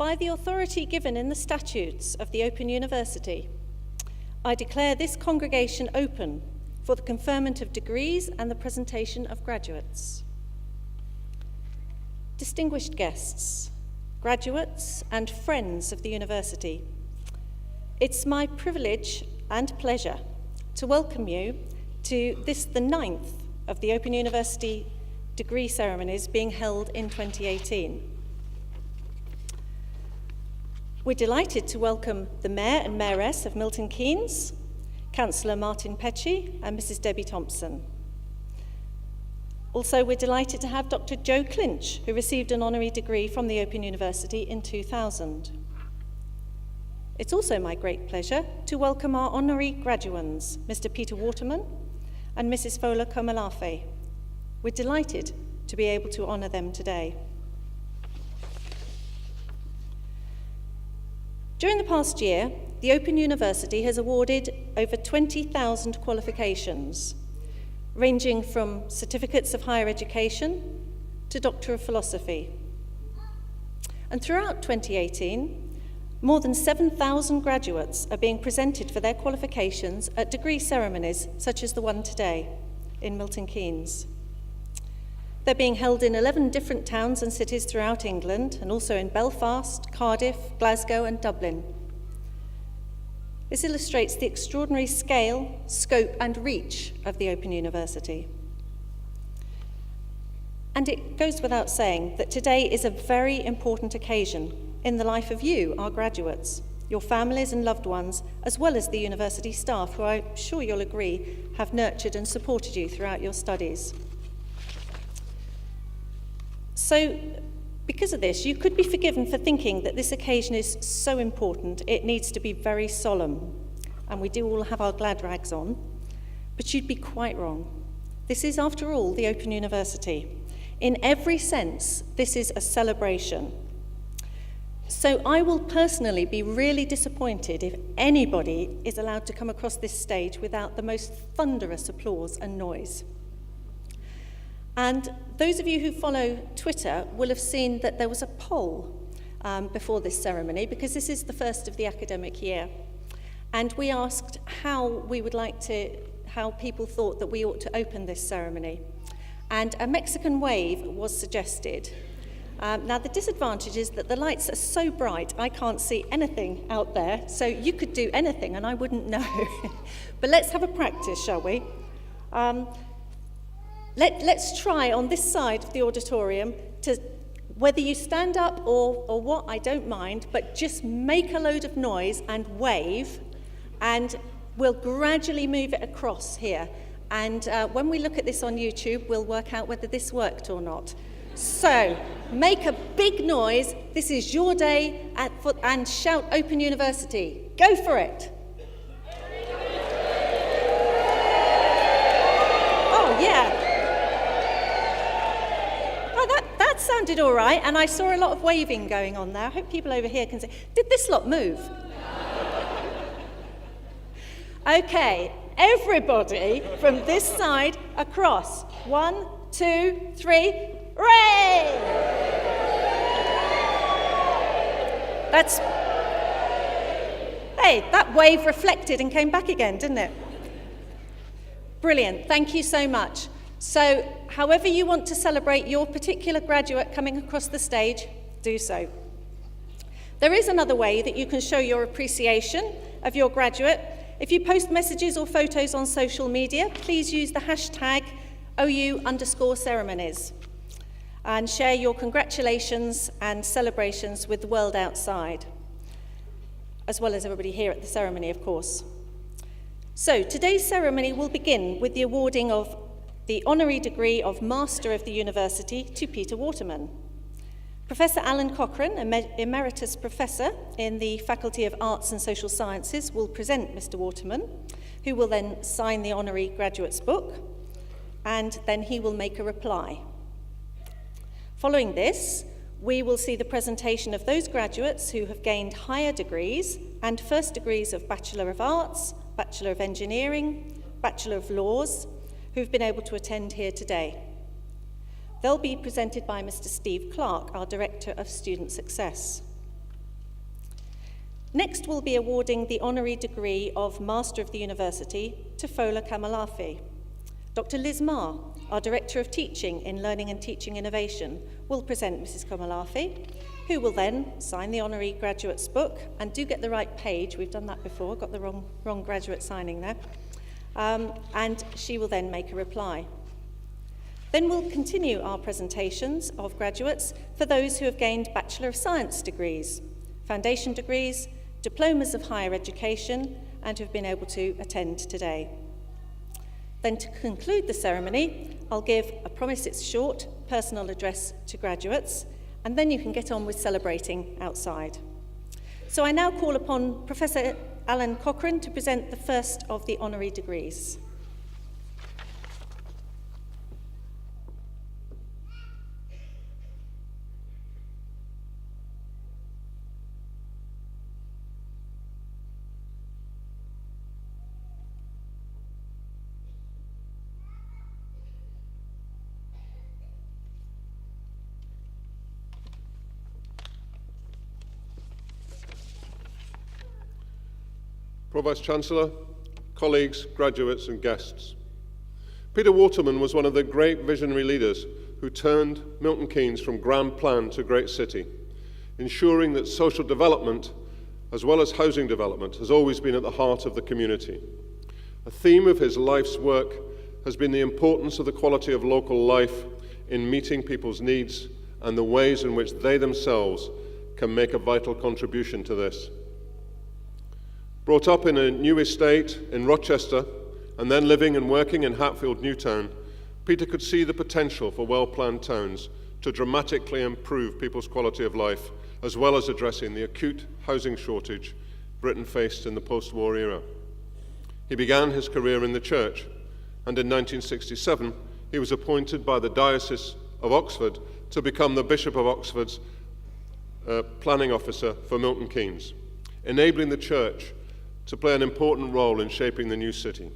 By the authority given in the statutes of the Open University, I declare this congregation open for the conferment of degrees and the presentation of graduates. Distinguished guests, graduates, and friends of the university, it's my privilege and pleasure to welcome you to this, the 9th of the Open University degree ceremonies being held in 2018. We're delighted to welcome the Mayor and Mayoress of Milton Keynes, Councillor Martin Pecci and Mrs. Debbie Thompson. Also, we're delighted to have Dr. Joe Clinch, who received an honorary degree from the Open University in 2000. It's also my great pleasure to welcome our honorary graduands, Mr. Peter Waterman and Mrs. Fola Komalafe. We're delighted to be able to honour them today. During the past year, the Open University has awarded over 20,000 qualifications, ranging from certificates of higher education to Doctor of Philosophy. And throughout 2018, more than 7,000 graduates are being presented for their qualifications at degree ceremonies such as the one today in Milton Keynes. They're being held in 11 different towns and cities throughout England, and also in Belfast, Cardiff, Glasgow, and Dublin. This illustrates the extraordinary scale, scope, and reach of the Open University. And it goes without saying that today is a very important occasion in the life of you, our graduates, your families and loved ones, as well as the university staff, who I'm sure you'll agree have nurtured and supported you throughout your studies. So, because of this, you could be forgiven for thinking that this occasion is so important, it needs to be very solemn, and we do all have our glad rags on, but you'd be quite wrong. This is, after all, the Open University. In every sense, this is a celebration. So I will personally be really disappointed if anybody is allowed to come across this stage without the most thunderous applause and noise. And those of you who follow Twitter will have seen that there was a poll before this ceremony, because this is the first of the academic year. And we asked how people thought that we ought to open this ceremony. And a Mexican wave was suggested. Now, the disadvantage is that the lights are so bright, I can't see anything out there. So you could do anything and I wouldn't know. But let's have a practice, shall we? Let's try on this side of the auditorium to, whether you stand up or what, I don't mind, but just make a load of noise and wave, and we'll gradually move it across here. And when we look at this on YouTube, we'll work out whether this worked or not. So, make a big noise. This is your day, and shout Open University. Go for it. Oh, yeah. That sounded all right, and I saw a lot of waving going on there. I hope people over here can say, did this lot move? Okay, everybody from this side across. 1, 2, 3, hooray! Hey, that wave reflected and came back again, didn't it? Brilliant, thank you so much. So, however you want to celebrate your particular graduate coming across the stage, do so. There is another way that you can show your appreciation of your graduate. If you post messages or photos on social media, please use the hashtag OU_ceremonies and share your congratulations and celebrations with the world outside, as well as everybody here at the ceremony, of course. So, today's ceremony will begin with the awarding of the honorary degree of Master of the University to Peter Waterman. Professor Alan Cochrane, Emeritus Professor in the Faculty of Arts and Social Sciences, will present Mr. Waterman, who will then sign the honorary graduate's book, and then he will make a reply. Following this, we will see the presentation of those graduates who have gained higher degrees and first degrees of Bachelor of Arts, Bachelor of Engineering, Bachelor of Laws, who've been able to attend here today. They'll be presented by Mr. Steve Clark, our Director of Student Success. Next, we'll be awarding the honorary degree of Master of the University to Fola Kamalafi. Dr. Liz Marr, our Director of Teaching in Learning and Teaching Innovation, will present Mrs. Kamalafi, who will then sign the honorary graduate's book, and do get the right page. We've done that before, got the wrong graduate signing there. And she will then make a reply. Then we'll continue our presentations of graduates for those who have gained Bachelor of Science degrees, foundation degrees, diplomas of higher education, and who have been able to attend today. Then to conclude the ceremony, I'll give, I promise it's short, personal address to graduates, and then you can get on with celebrating outside. So I now call upon Professor Alan Cochrane to present the first of the honorary degrees. Pro-Vice-Chancellor, colleagues, graduates and guests. Peter Waterman was one of the great visionary leaders who turned Milton Keynes from grand plan to great city, ensuring that social development, as well as housing development, has always been at the heart of the community. A theme of his life's work has been the importance of the quality of local life in meeting people's needs and the ways in which they themselves can make a vital contribution to this. Brought up in a new estate in Rochester and then living and working in Hatfield Newtown, Peter could see the potential for well-planned towns to dramatically improve people's quality of life, as well as addressing the acute housing shortage Britain faced in the post-war era. He began his career in the church, and in 1967 he was appointed by the Diocese of Oxford to become the Bishop of Oxford's planning officer for Milton Keynes, enabling the church to play an important role in shaping the new city.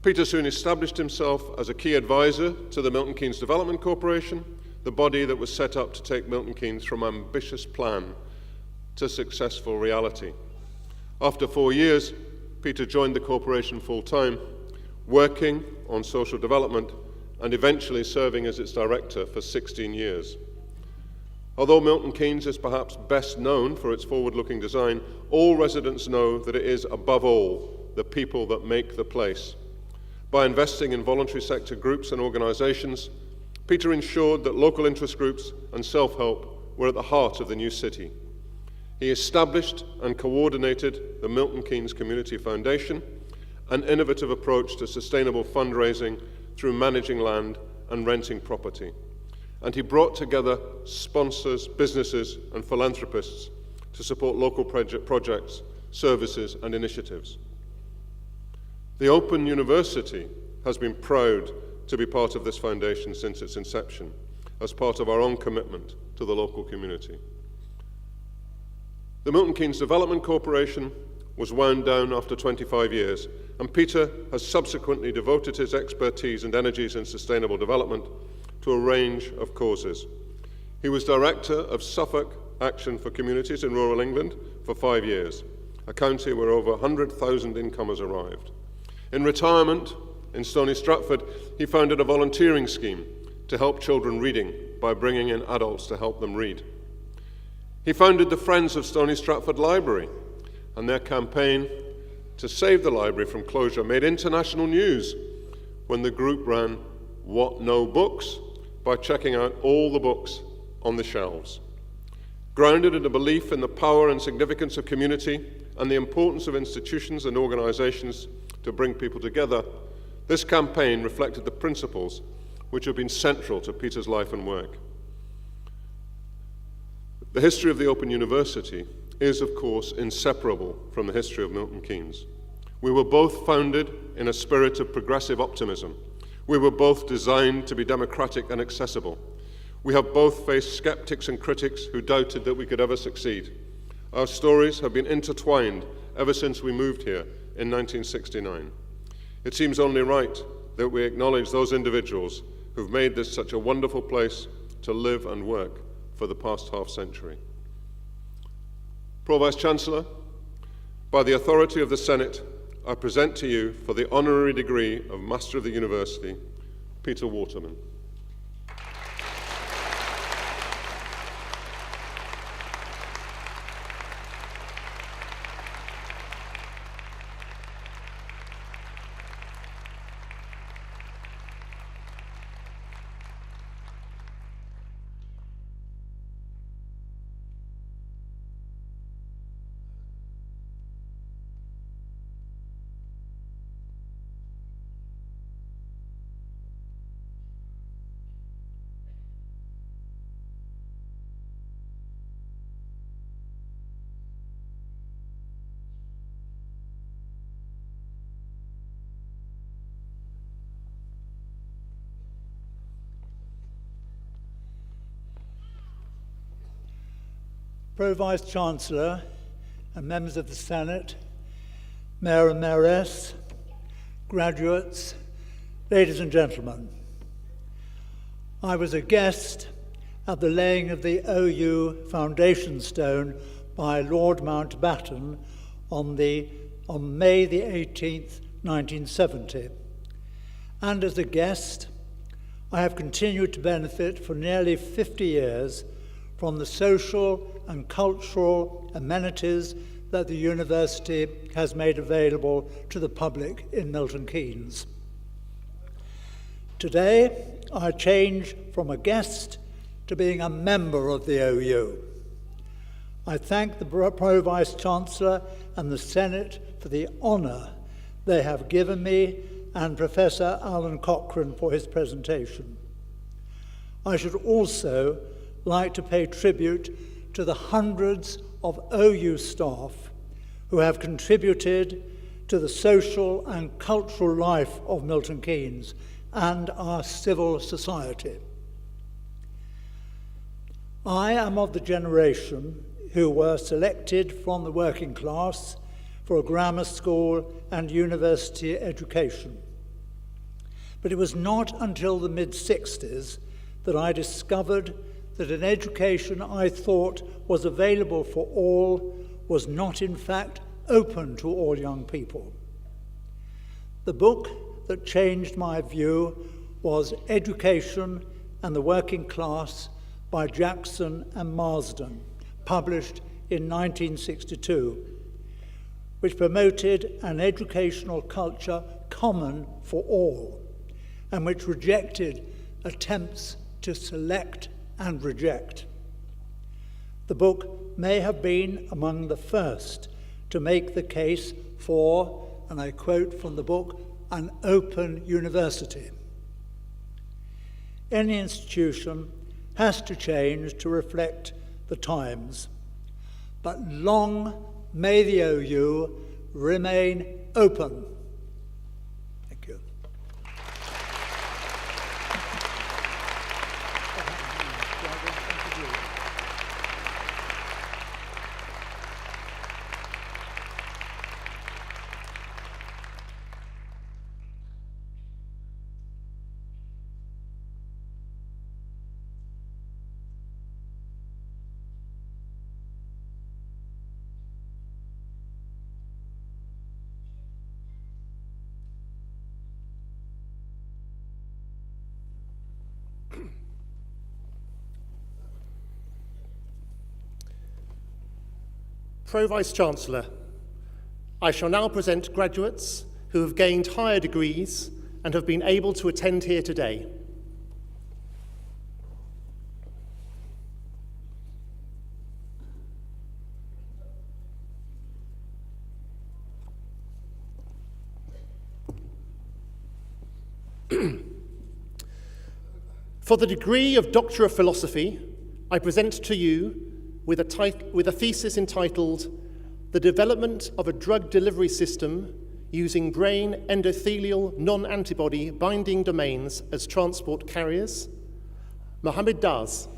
Peter soon established himself as a key advisor to the Milton Keynes Development Corporation, the body that was set up to take Milton Keynes from ambitious plan to successful reality. After 4 years, Peter joined the corporation full-time, working on social development and eventually serving as its director for 16 years. Although Milton Keynes is perhaps best known for its forward-looking design, all residents know that it is, above all, the people that make the place. By investing in voluntary sector groups and organisations, Peter ensured that local interest groups and self-help were at the heart of the new city. He established and coordinated the Milton Keynes Community Foundation, an innovative approach to sustainable fundraising through managing land and renting property. And he brought together sponsors, businesses, and philanthropists to support local projects, services, and initiatives. The Open University has been proud to be part of this foundation since its inception, as part of our own commitment to the local community. The Milton Keynes Development Corporation was wound down after 25 years, and Peter has subsequently devoted his expertise and energies in sustainable development to a range of causes. He was director of Suffolk Action for Communities in rural England for 5 years, a county where over 100,000 incomers arrived. In retirement in Stony Stratford, he founded a volunteering scheme to help children reading by bringing in adults to help them read. He founded the Friends of Stony Stratford Library, and their campaign to save the library from closure made international news when the group ran What No Books by checking out all the books on the shelves. Grounded in a belief in the power and significance of community and the importance of institutions and organisations to bring people together, this campaign reflected the principles which have been central to Peter's life and work. The history of the Open University is, of course, inseparable from the history of Milton Keynes. We were both founded in a spirit of progressive optimism. We were both designed to be democratic and accessible. We have both faced skeptics and critics who doubted that we could ever succeed. Our stories have been intertwined ever since we moved here in 1969. It seems only right that we acknowledge those individuals who've made this such a wonderful place to live and work for the past half century. Pro-Vice-Chancellor, by the authority of the Senate, I present to you for the honorary degree of Master of the University, Peter Waterman. Pro-Vice-Chancellor and members of the Senate, Mayor and Mayoress, graduates, ladies and gentlemen. I was a guest at the laying of the OU foundation stone by Lord Mountbatten on May the 18th, 1970. And as a guest, I have continued to benefit for nearly 50 years from the social and cultural amenities that the university has made available to the public in Milton Keynes. Today, I change from a guest to being a member of the OU. I thank the Pro-Vice-Chancellor and the Senate for the honour they have given me and Professor Alan Cochrane for his presentation. I should also like to pay tribute to the hundreds of OU staff who have contributed to the social and cultural life of Milton Keynes and our civil society. I am of the generation who were selected from the working class for a grammar school and university education. But it was not until the mid-60s that I discovered that an education I thought was available for all was not in fact open to all young people. The book that changed my view was Education and the Working Class by Jackson and Marsden, published in 1962, which promoted an educational culture common for all, and which rejected attempts to select and reject. The book may have been among the first to make the case for, and I quote from the book, an open university. Any institution has to change to reflect the times, but long may the OU remain open. Thank you. Pro-Vice-Chancellor, I shall now present graduates who have gained higher degrees and have been able to attend here today. For the degree of Doctor of Philosophy, I present to you with a thesis entitled The Development of a Drug Delivery System Using Brain Endothelial Non-Antibody Binding Domains as Transport Carriers, Mohammed Daz.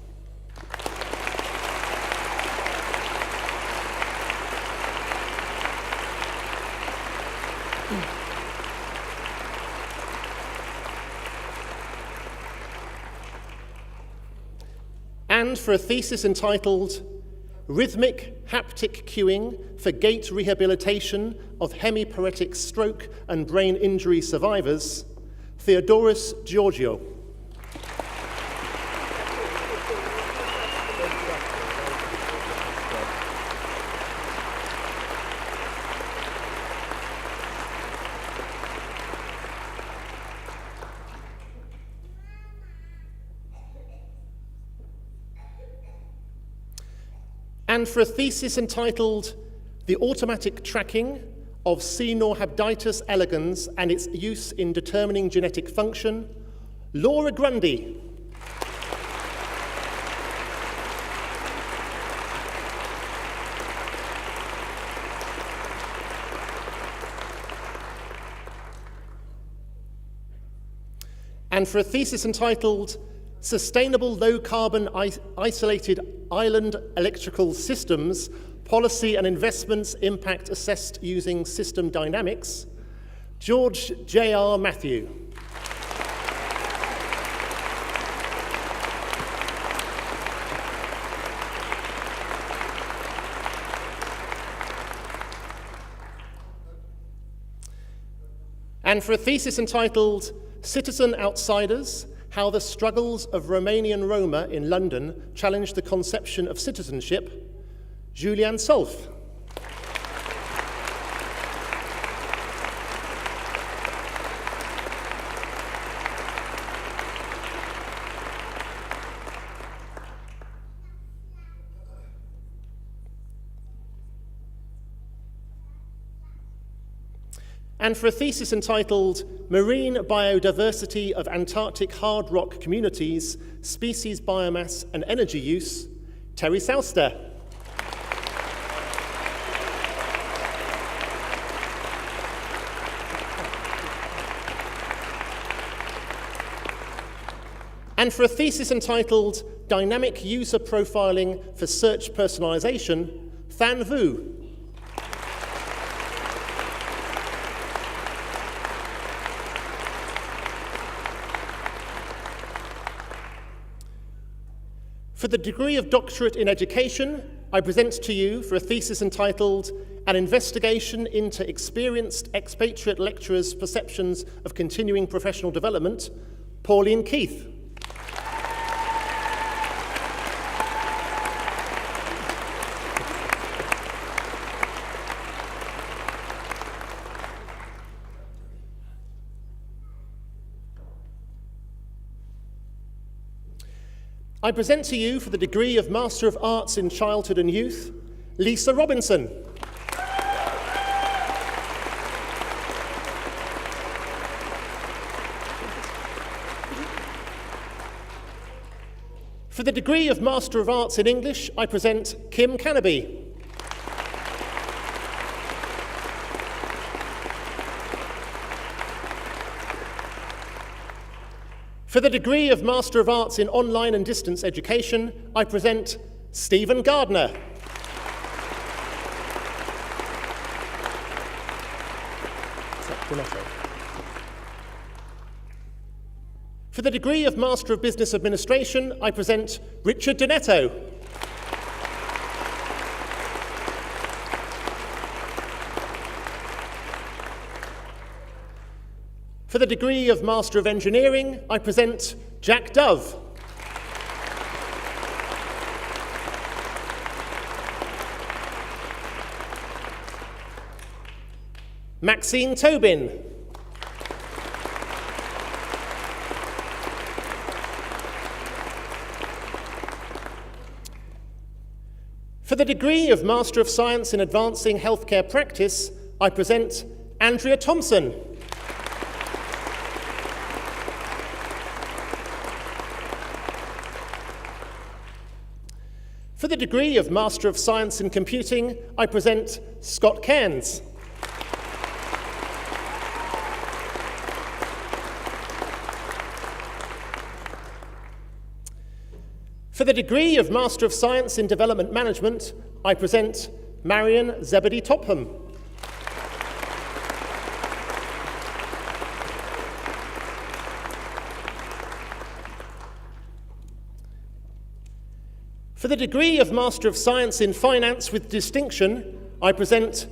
And for a thesis entitled Rhythmic haptic cueing for gait rehabilitation of hemiparetic stroke and brain injury survivors, Theodorus Georgiou. And for a thesis entitled The Automatic Tracking of Caenorhabditis elegans and its Use in Determining Genetic Function, Laura Grundy. And for a thesis entitled Sustainable Low-Carbon Isolated Island Electrical Systems, Policy and Investments Impact Assessed Using System Dynamics, George J.R. Matthew. And for a thesis entitled Citizen Outsiders, How the Struggles of Romanian Roma in London Challenged the Conception of Citizenship, Julian Solf. And for a thesis entitled Marine Biodiversity of Antarctic Hard Rock Communities, Species, Biomass and Energy Use, Terry Souster. And for a thesis entitled Dynamic User Profiling for Search Personalization, Than Vu. For the degree of Doctorate in Education, I present to you for a thesis entitled An Investigation into Experienced Expatriate Lecturers' Perceptions of Continuing Professional Development, Pauline Keith. I present to you for the degree of Master of Arts in Childhood and Youth, Lisa Robinson. For the degree of Master of Arts in English, I present Kim Cannaby. For the degree of Master of Arts in Online and Distance Education, I present Stephen Gardner. For the degree of Master of Business Administration, I present Richard Donetto. For the degree of Master of Engineering, I present Jack Dove. Maxine Tobin. For the degree of Master of Science in Advancing Healthcare Practice, I present Andrea Thompson. For the degree of Master of Science in Computing, I present Scott Cairns. For the degree of Master of Science in Development Management, I present Marion Zebedee Topham. For For the degree of Master of Science in Finance with distinction, I present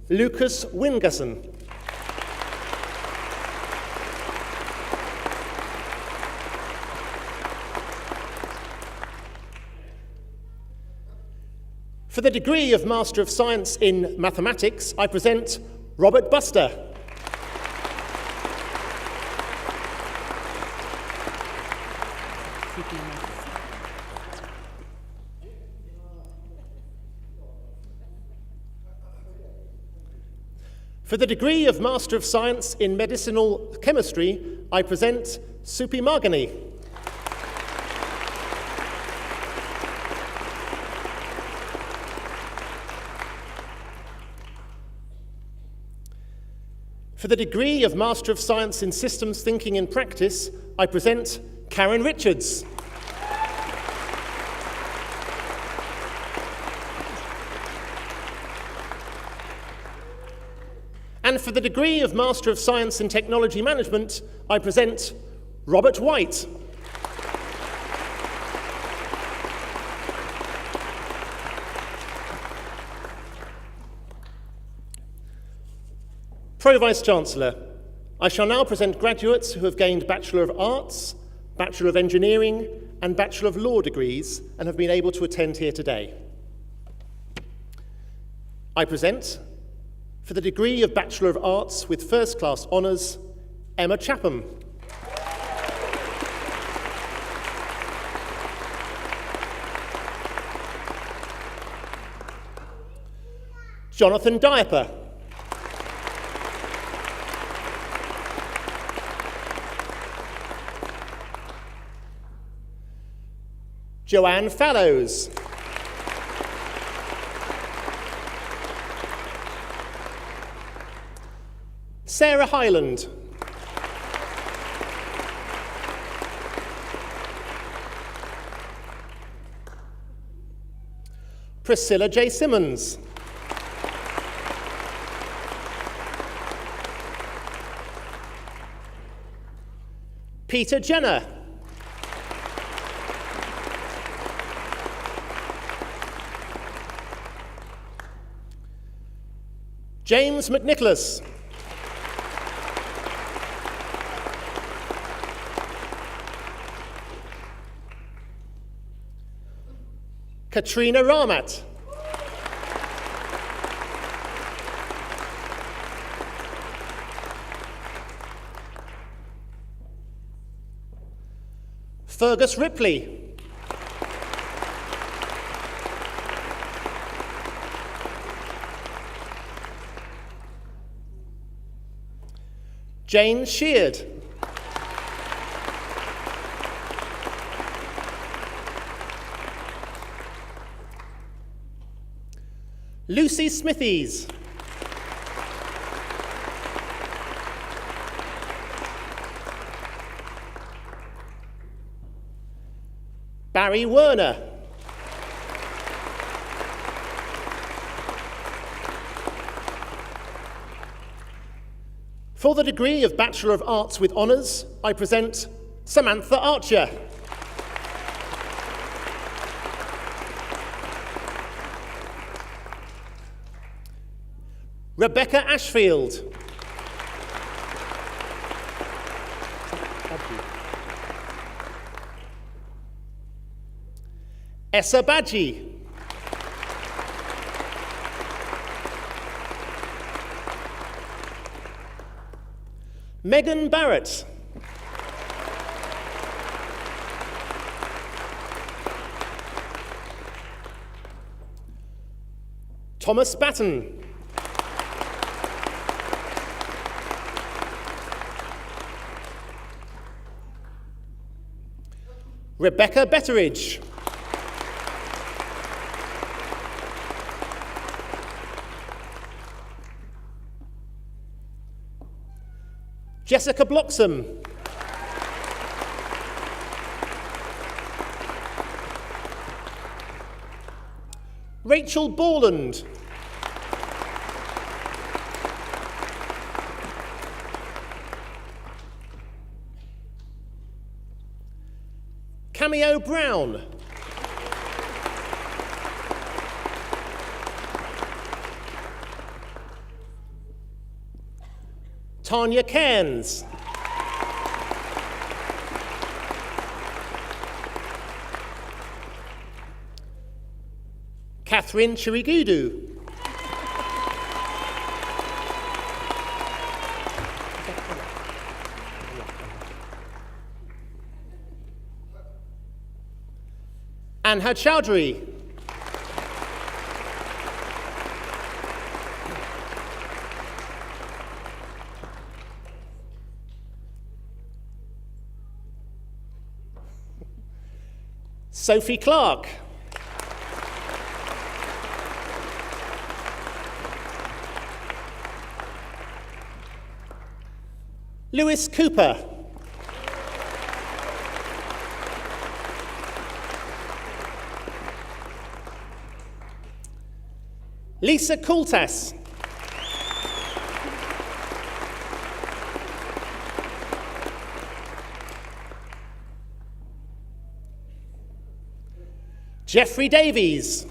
Lucas Wingerson. For the degree of Master of Science in Mathematics, I present Robert Buster. For the degree of Master of Science in Medicinal Chemistry, I present Supi Margani. For the degree of Master of Science in Systems Thinking in Practice, I present Karen Richards. And for the degree of Master of Science in Technology Management, I present Robert White. Pro-Vice-Chancellor, I shall now present graduates who have gained Bachelor of Arts, Bachelor of Engineering, and Bachelor of Law degrees and have been able to attend here today. I present, for the degree of Bachelor of Arts with First Class Honours, Emma Chapham. Jonathan Diaper. Joanne Fallows. Sarah Hyland. Priscilla J. Simmons. Peter Jenner. James McNicholas. Katrina Ramat. Fergus Ripley. Jane Sheard. Lucy Smithies. Barry Werner. For the degree of Bachelor of Arts with Honours, I present Samantha Archer. Rebecca Ashfield. Essa Badji. Megan Barrett. Thomas Batten. Rebecca Betteridge. Jessica Bloxham. Rachel Borland. Cameo Brown. Tanya Cairns. Catherine Chirigudu. Anha Chowdhury. Sophie Clark. Lewis Cooper. Lisa Coultas. Jeffrey Davies.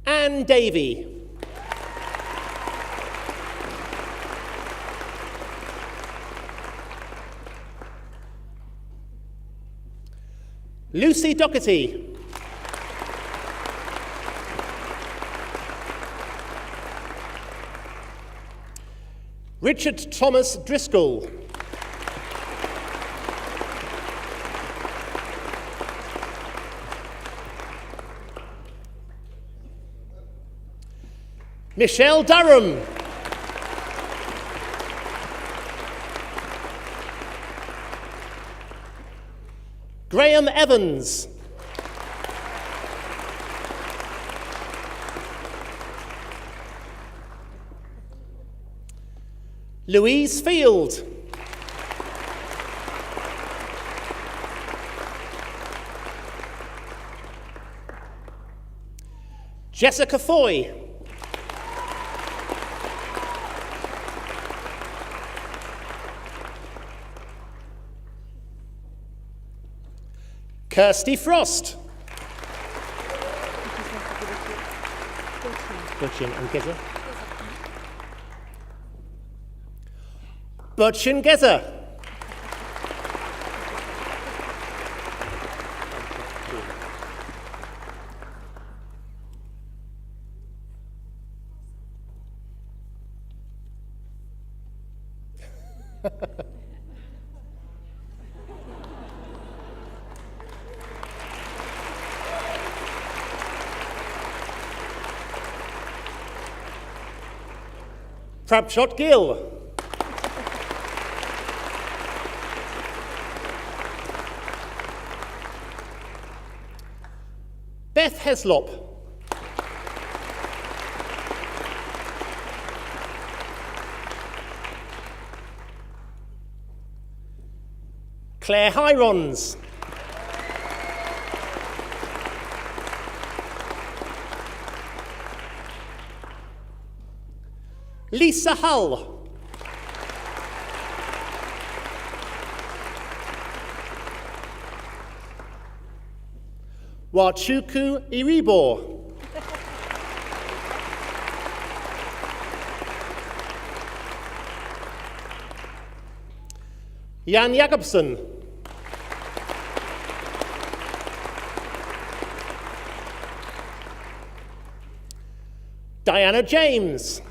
Anne Davey. Lucy Doherty. Richard Thomas Driscoll. Michelle Durham. Graham Evans. Louise Field. Jessica Foy. Kirsty Frost. Burchin Geza. Prabshot Gill. Beth Heslop. Claire Hirons. Lisa Hull. Wachuku Iribo. Jan Jacobsen. Diana James.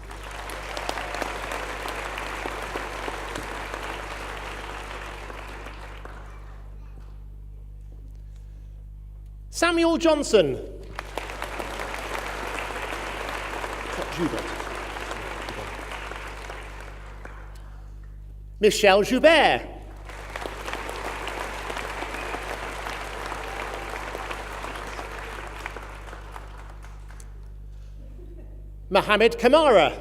Samuel Johnson. Michelle Joubert. Mohamed Kamara.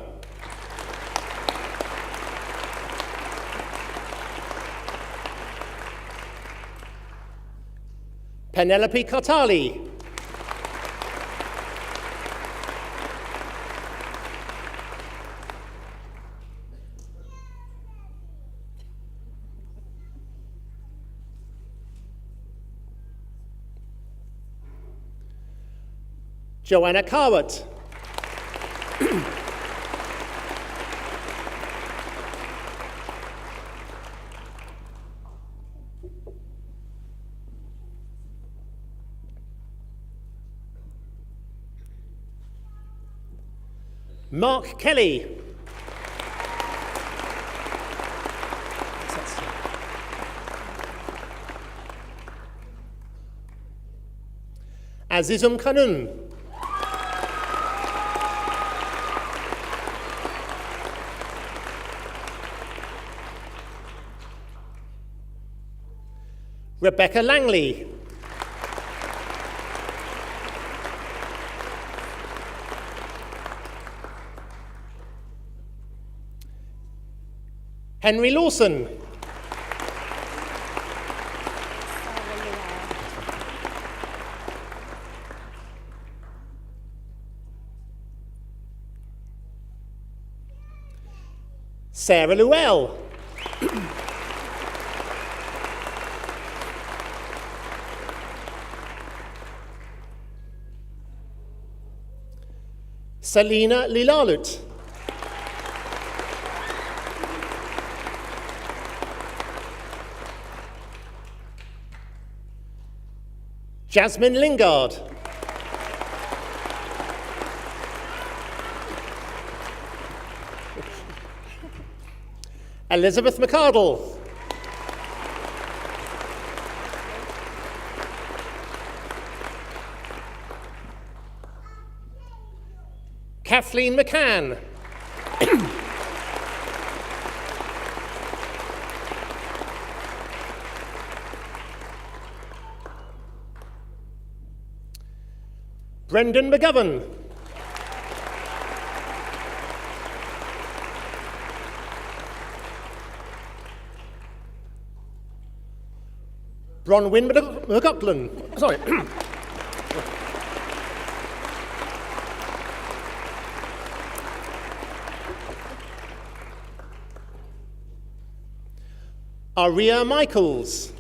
Penelope Kotali. Joanna Carwat. Mark Kelly. Azizum Kanun. Rebecca Langley. Henry Lawson. Sarah Llewell. Selina Lilalut. Jasmine Lingard. Elizabeth McArdle. Kathleen McCann. Brendan McGovern. Bronwyn McLaughlin. Sorry. Aria Michaels.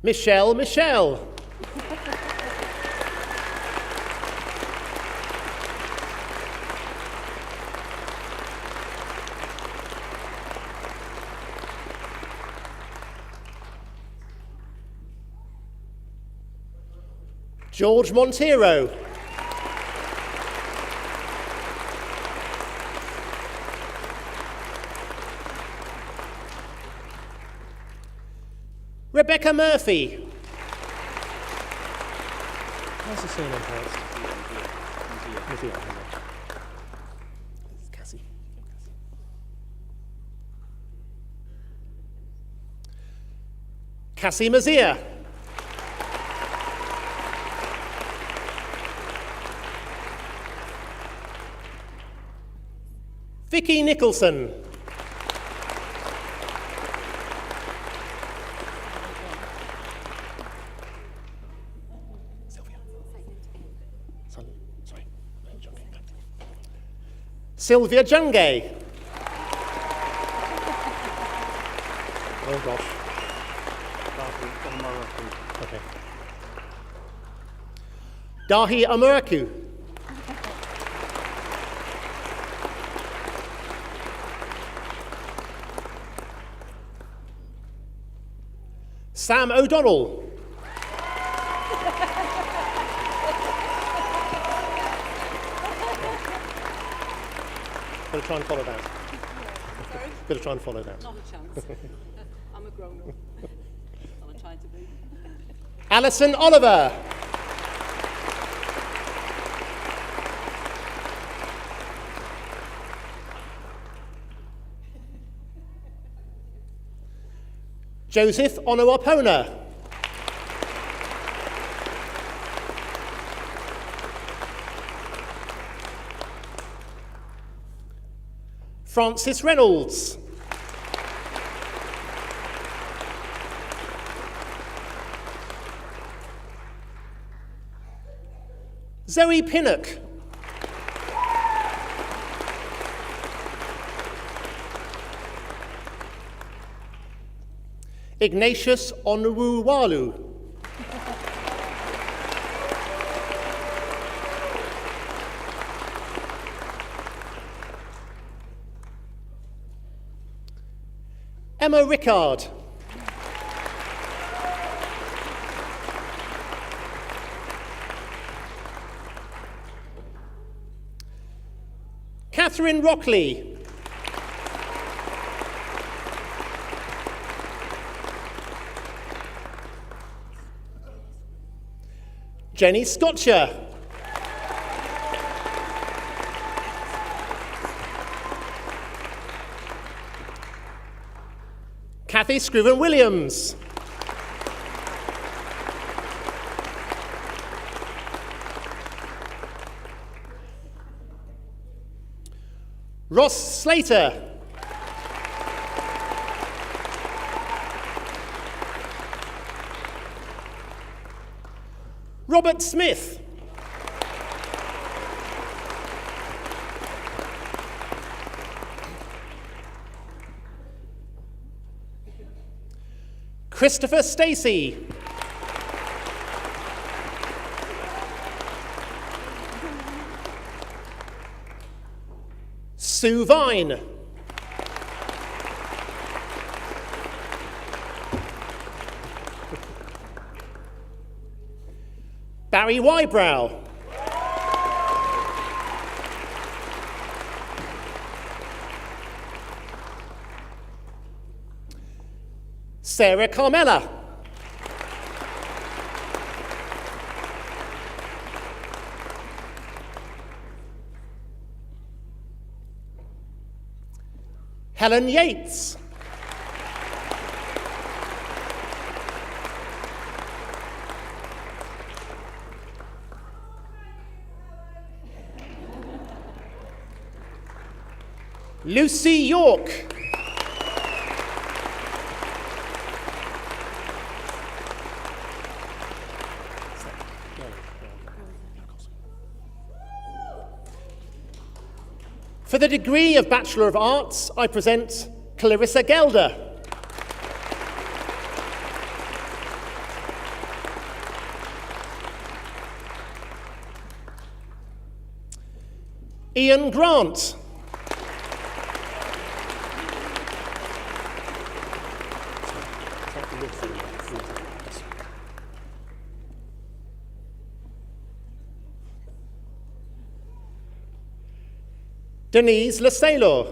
Michelle. George Montero. Rebecca Murphy. How's the surname pronounced? Cassie. Cassie Mazia. Vicky Nicholson. Sylvia Jungay. Oh gosh. Okay. Dahi Amuraku. Sam O'Donnell. Better try and follow that. Sorry? Better try and follow that. Not a chance. I'm a grown-up. I'm trying to be. Alison Oliver. Joseph Onowapona. Francis Reynolds. Zoe Pinnock. Ignatius Onwuwalu. Emma Rickard. Catherine Rockley. Jenny Scotcher. Kathy Scriven-Williams. Ross Slater. Robert Smith. Christopher Stacey. Sue Vine. Barry Wybrow. Sarah Carmella. Helen Yates. Lucy York. For the degree of Bachelor of Arts, I present Clarissa Gelder. Ian Grant. Denise Lasailor.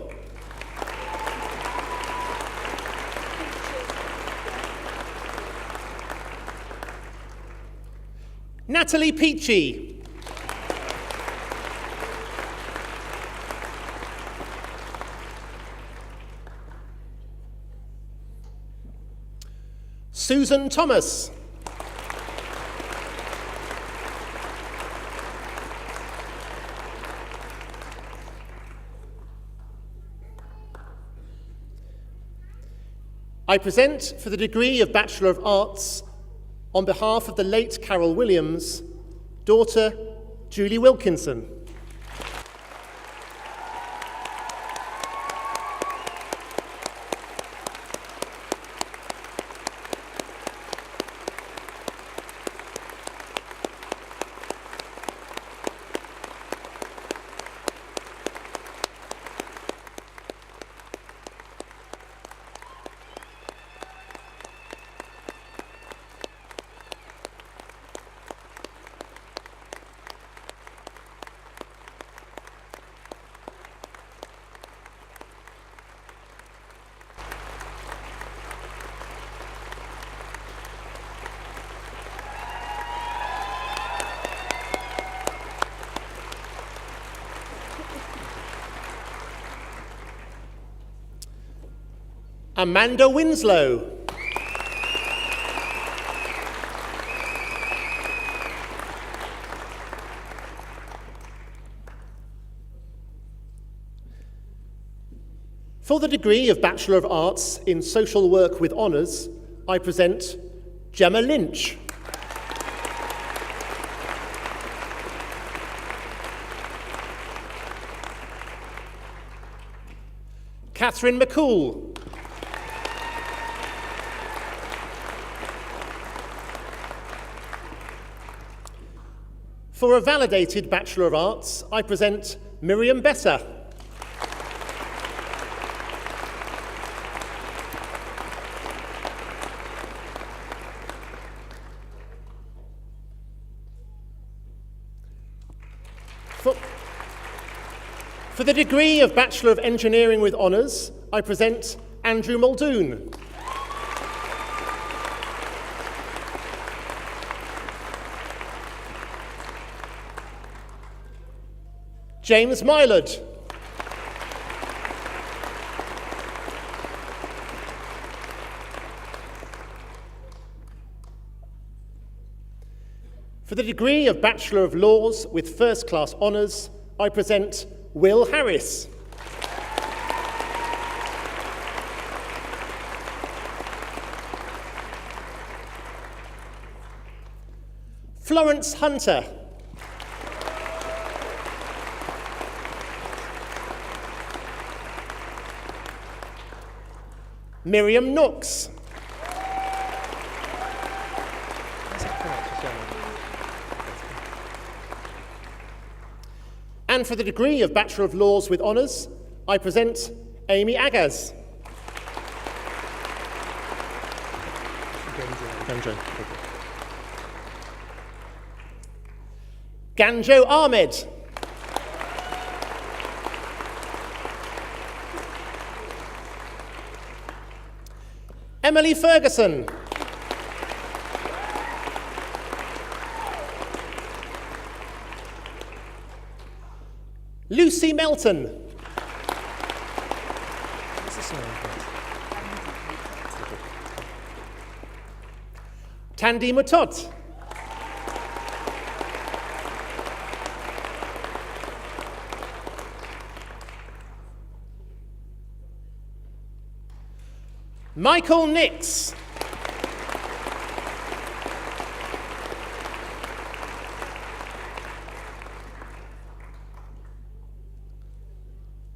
Natalie Peachy. Susan Thomas. I present for the degree of Bachelor of Arts, on behalf of the late Carol Williams, daughter Julie Wilkinson. Amanda Winslow. For the degree of Bachelor of Arts in Social Work with Honours, I present Gemma Lynch. Catherine McCool. For a validated Bachelor of Arts, I present Miriam Besser. For the degree of Bachelor of Engineering with Honours, I present Andrew Muldoon. James Mylord. For the degree of Bachelor of Laws with First Class Honours, I present Will Harris. Florence Hunter. Miriam Nooks. And for the degree of Bachelor of Laws with Honours, I present Amy Agaz. Ganjo Ahmed. Emily Ferguson. Lucy Melton. Tandy Mutot. Michael Nix.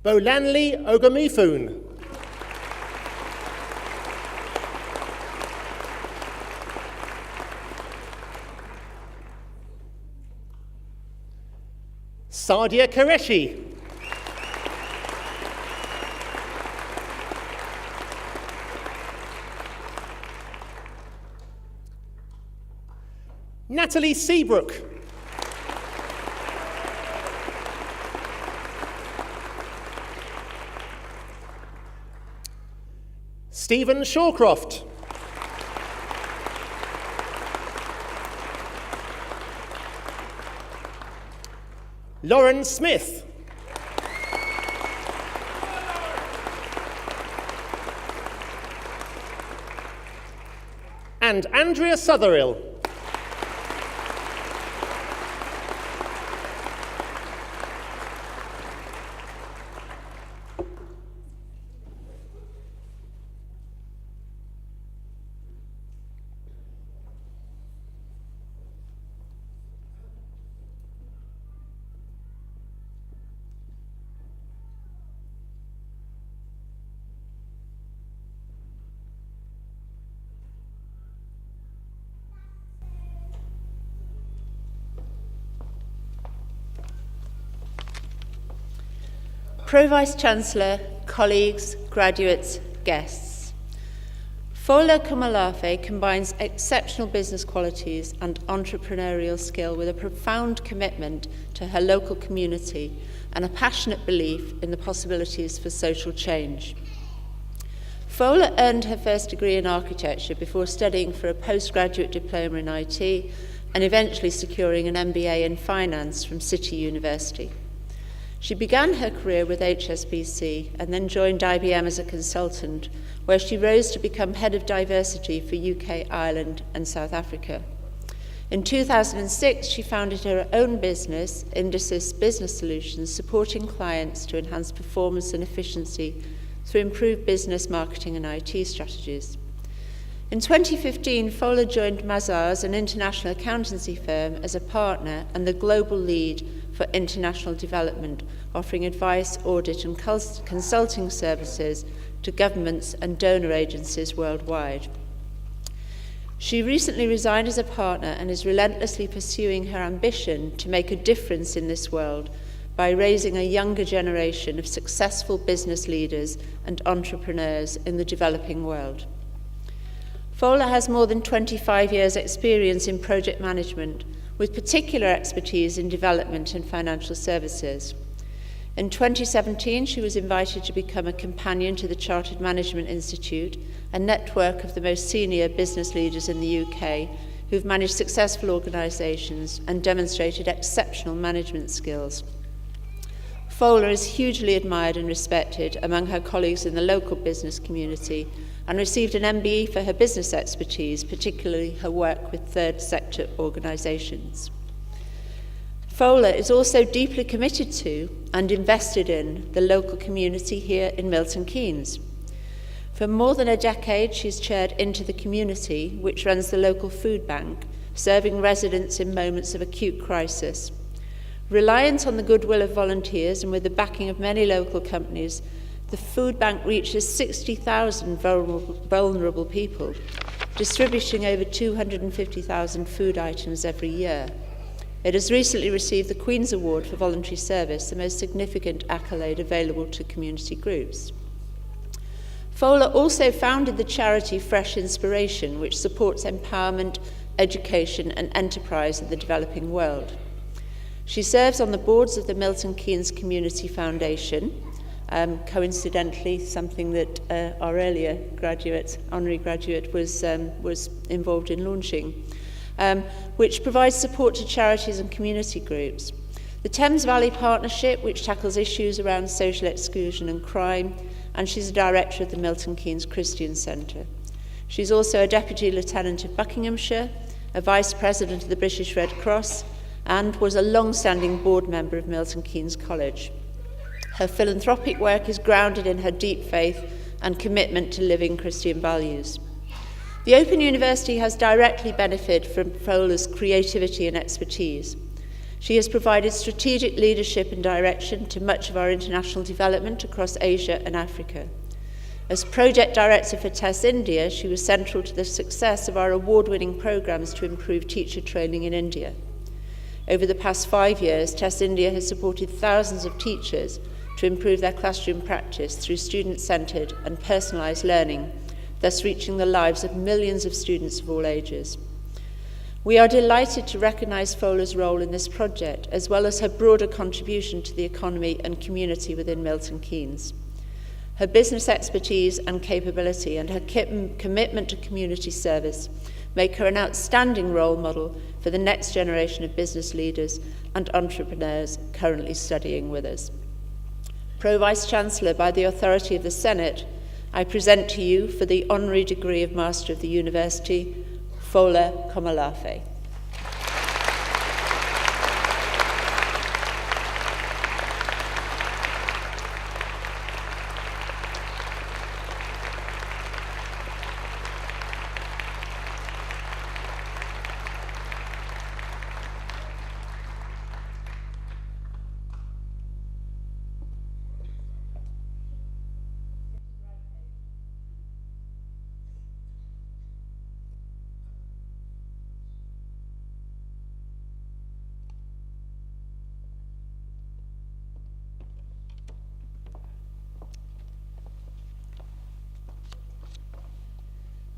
Bolanli Ogumifun. Sadia Qureshi. Natalie Seabrook. Stephen Shawcroft. Lauren Smith. And Andrea Sotherill. Pro-Vice-Chancellor, colleagues, graduates, guests. Fola Kumalafe combines exceptional business qualities and entrepreneurial skill with a profound commitment to her local community and a passionate belief in the possibilities for social change. Fola earned her first degree in architecture before studying for a postgraduate diploma in IT and eventually securing an MBA in finance from City University. She began her career with HSBC and then joined IBM as a consultant, where she rose to become head of diversity for UK, Ireland, and South Africa. In 2006, she founded her own business, Indicis Business Solutions, supporting clients to enhance performance and efficiency through improved business, marketing, and IT strategies. In 2015, Fola joined Mazars, an international accountancy firm, as a partner and the global lead for international development, offering advice, audit, and consulting services to governments and donor agencies worldwide. She recently resigned as a partner and is relentlessly pursuing her ambition to make a difference in this world by raising a younger generation of successful business leaders and entrepreneurs in the developing world. Fola has more than 25 years' experience in project management, with particular expertise in development and financial services. In 2017, she was invited to become a companion to the Chartered Management Institute, a network of the most senior business leaders in the UK who've managed successful organisations and demonstrated exceptional management skills. Fola is hugely admired and respected among her colleagues in the local business community and received an MBE for her business expertise, particularly her work with third sector organisations. Fola is also deeply committed to and invested in the local community here in Milton Keynes. For more than a decade, she's chaired Into the Community, which runs the local food bank, serving residents in moments of acute crisis. Reliant on the goodwill of volunteers and with the backing of many local companies, the food bank reaches 60,000 vulnerable people, distributing over 250,000 food items every year. It has recently received the Queen's Award for Voluntary Service, the most significant accolade available to community groups. Fola also founded the charity Fresh Inspiration, which supports empowerment, education and enterprise in the developing world. She serves on the boards of the Milton Keynes Community Foundation, coincidentally something that our earlier honorary graduate was involved in launching, which provides support to charities and community groups. The Thames Valley Partnership, which tackles issues around social exclusion and crime, and she's a director of the Milton Keynes Christian Centre. She's also a Deputy Lieutenant of Buckinghamshire, a Vice President of the British Red Cross, and was a long-standing board member of Milton Keynes College. Her philanthropic work is grounded in her deep faith and commitment to living Christian values. The Open University has directly benefited from Fola's creativity and expertise. She has provided strategic leadership and direction to much of our international development across Asia and Africa. As project director for TESS India, she was central to the success of our award-winning programs to improve teacher training in India. Over the past 5 years, TESS India has supported thousands of teachers to improve their classroom practice through student-centred and personalised learning, thus reaching the lives of millions of students of all ages. We are delighted to recognise Fola's role in this project, as well as her broader contribution to the economy and community within Milton Keynes. Her business expertise and capability and her commitment to community service make her an outstanding role model for the next generation of business leaders and entrepreneurs currently studying with us. Pro-Vice-Chancellor by the authority of the Senate, I present to you for the honorary degree of Master of the University, Fola Komolafe.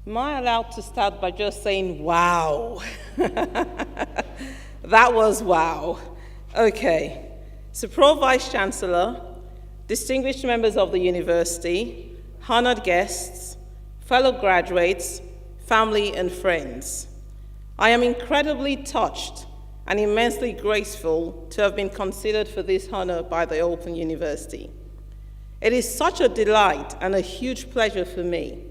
Am I allowed to start by just saying, wow? That was wow. Okay, so Pro-Vice-Chancellor, distinguished members of the university, honored guests, fellow graduates, family and friends, I am incredibly touched and immensely grateful to have been considered for this honor by the Open University. It is such a delight and a huge pleasure for me,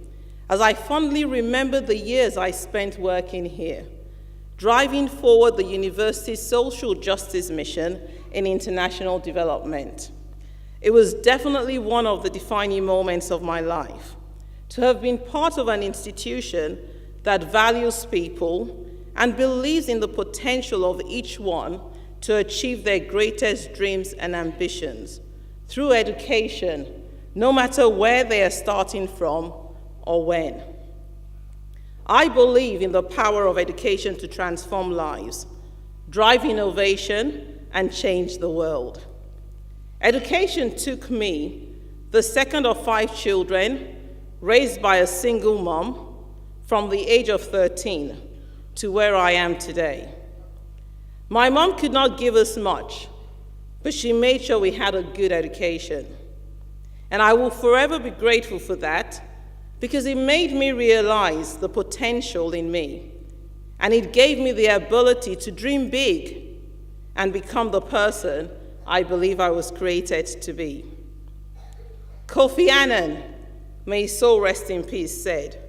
as I fondly remember the years I spent working here, driving forward the university's social justice mission in international development. It was definitely one of the defining moments of my life, to have been part of an institution that values people and believes in the potential of each one to achieve their greatest dreams and ambitions through education, no matter where they are starting from or when. I believe in the power of education to transform lives, drive innovation, and change the world. Education took me, the second of 5 children, raised by a single mom, from the age of 13 to where I am today. My mom could not give us much, but she made sure we had a good education. And I will forever be grateful for that, because it made me realize the potential in me, and it gave me the ability to dream big and become the person I believe I was created to be. Kofi Annan, may his soul rest in peace, said,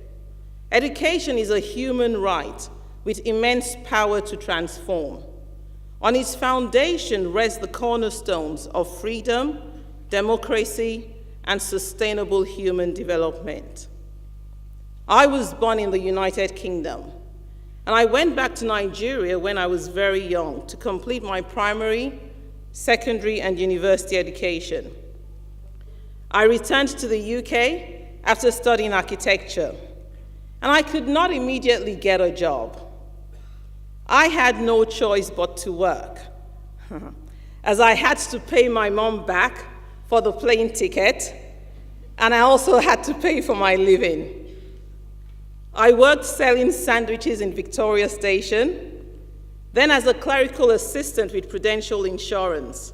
"Education is a human right with immense power to transform. On its foundation rest the cornerstones of freedom, democracy, and sustainable human development." I was born in the United Kingdom, and I went back to Nigeria when I was very young to complete my primary, secondary, and university education. I returned to the UK after studying architecture, and I could not immediately get a job. I had no choice but to work, as I had to pay my mom back for the plane ticket, and I also had to pay for my living. I worked selling sandwiches in Victoria Station, then as a clerical assistant with Prudential Insurance,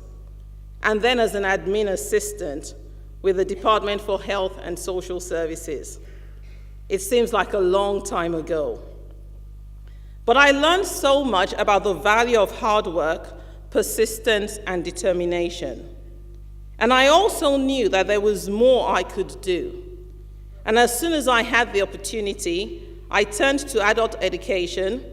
and then as an admin assistant with the Department for Health and Social Services. It seems like a long time ago. But I learned so much about the value of hard work, persistence, and determination. And I also knew that there was more I could do. And as soon as I had the opportunity, I turned to adult education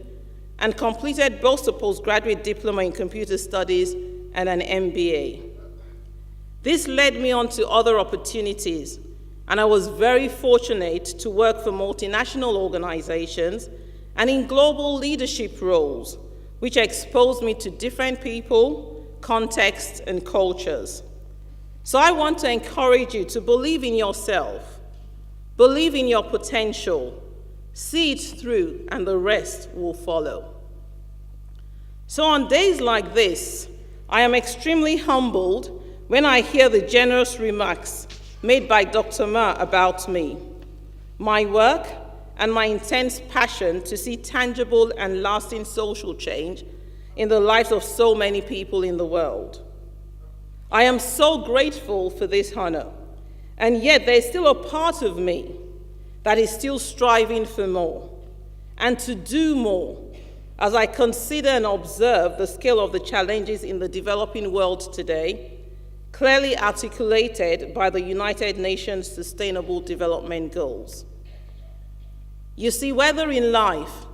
and completed both a postgraduate diploma in computer studies and an MBA. This led me on to other opportunities, and I was very fortunate to work for multinational organizations and in global leadership roles, which exposed me to different people, contexts, and cultures. So I want to encourage you to believe in yourself, believe in your potential, see it through, and the rest will follow. So on days like this, I am extremely humbled when I hear the generous remarks made by Dr. Ma about me, my work, and my intense passion to see tangible and lasting social change in the lives of so many people in the world. I am so grateful for this honor, and yet there's still a part of me that is still striving for more and to do more as I consider and observe the scale of the challenges in the developing world today, clearly articulated by the United Nations Sustainable Development Goals. You see, whether in life,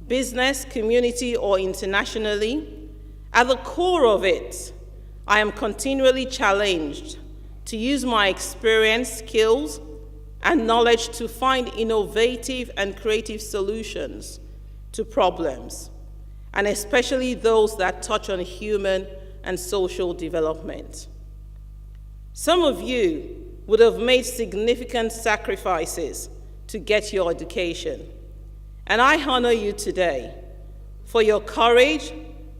business, community, or internationally, at the core of it, I am continually challenged to use my experience, skills, and knowledge to find innovative and creative solutions to problems, and especially those that touch on human and social development. Some of you would have made significant sacrifices to get your education, and I honor you today for your courage,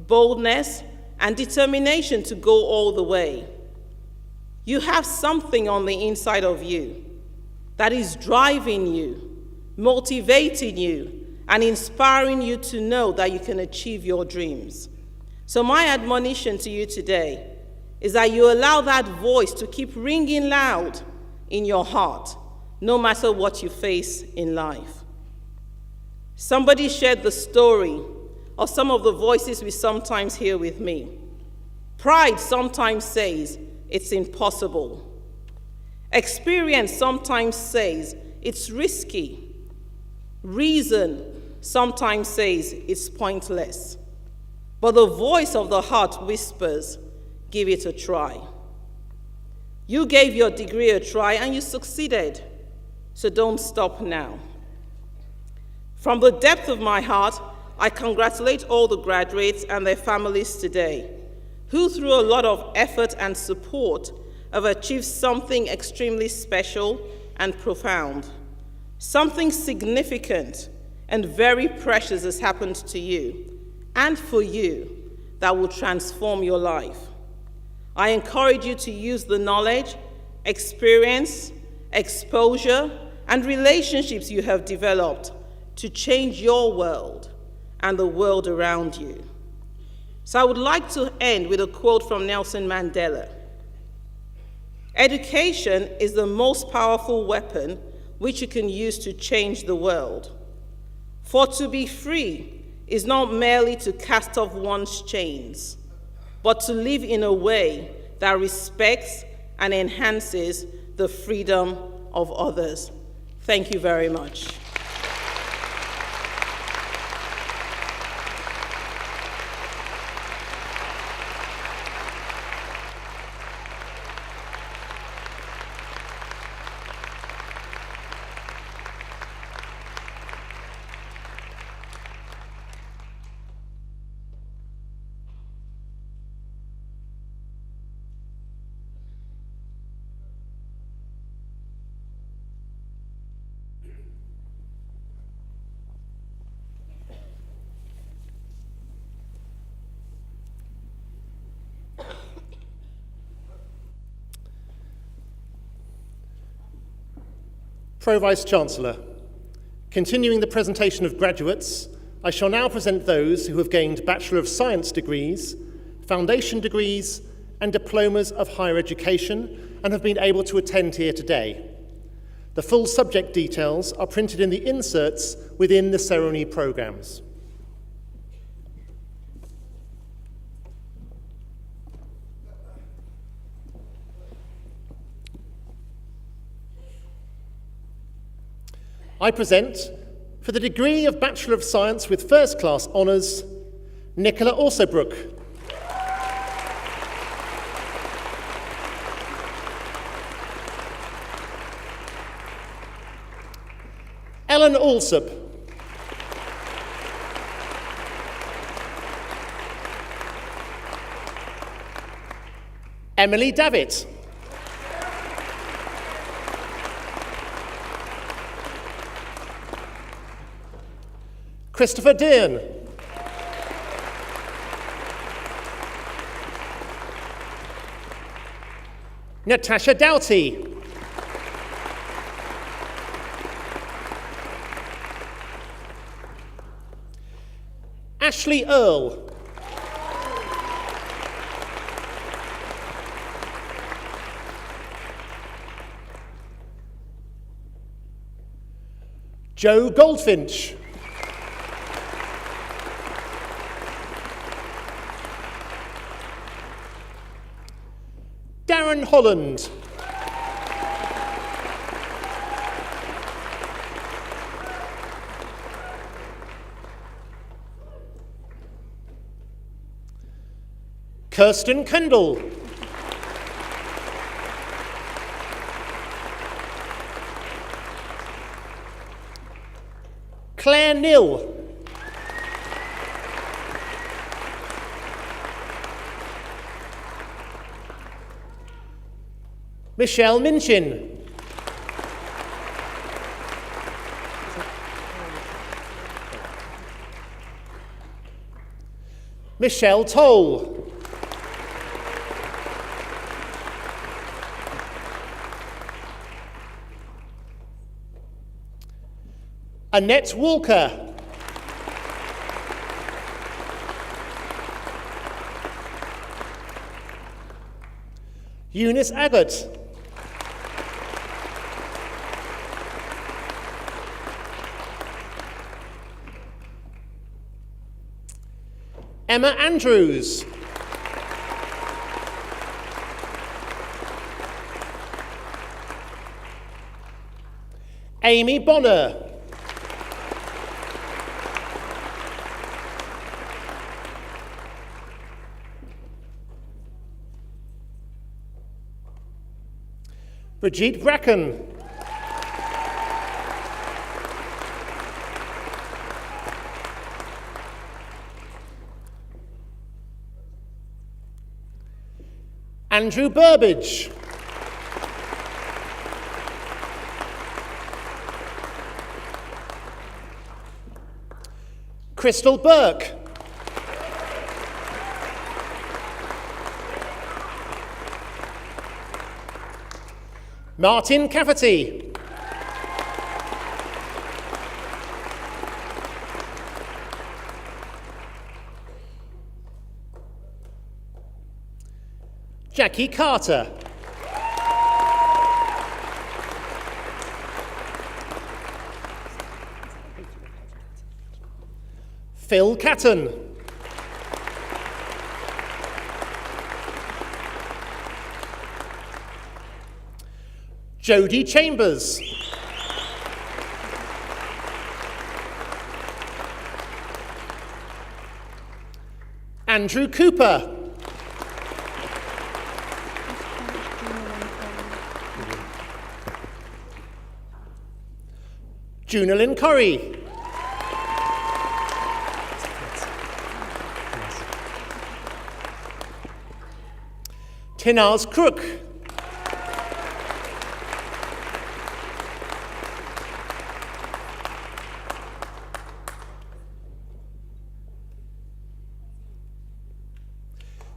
boldness, and determination to go all the way. You have something on the inside of you that is driving you, motivating you, and inspiring you to know that you can achieve your dreams. So my admonition to you today is that you allow that voice to keep ringing loud in your heart, no matter what you face in life. Somebody shared the story of some of the voices we sometimes hear with me. Pride sometimes says it's impossible. Experience sometimes says it's risky. Reason sometimes says it's pointless. But the voice of the heart whispers, give it a try. You gave your degree a try and you succeeded, so don't stop now. From the depth of my heart, I congratulate all the graduates and their families today, who through a lot of effort and support have achieved something extremely special and profound, something significant and very precious has happened to you and for you that will transform your life. I encourage you to use the knowledge, experience, exposure, and relationships you have developed to change your world and the world around you. So I would like to end with a quote from Nelson Mandela. Education is the most powerful weapon which you can use to change the world. For to be free is not merely to cast off one's chains, but to live in a way that respects and enhances the freedom of others. Thank you very much. Pro-Vice-Chancellor, continuing the presentation of graduates, I shall now present those who have gained Bachelor of Science degrees, foundation degrees, and diplomas of higher education and have been able to attend here today. The full subject details are printed in the inserts within the ceremony programmes. I present, for the degree of Bachelor of Science with First Class Honours, Nicola Alsobrook. Ellen Alsop. Emily Davitt. Christopher Dearn. Natasha Doughty. Ashley Earle. Joe Goldfinch. Darren Holland. Kirsten Kendall. Claire Nill. Michelle Minchin. Michelle Toll. Annette Walker. Eunice Abbott. Emma Andrews. Amy Bonner. Brigitte Bracken. Andrew Burbage. Crystal Burke. Martin Cafferty. Jackie Carter. Phil Catton. Jodie Chambers. Andrew Cooper. Junalyn Corrie. Tinaz Crook.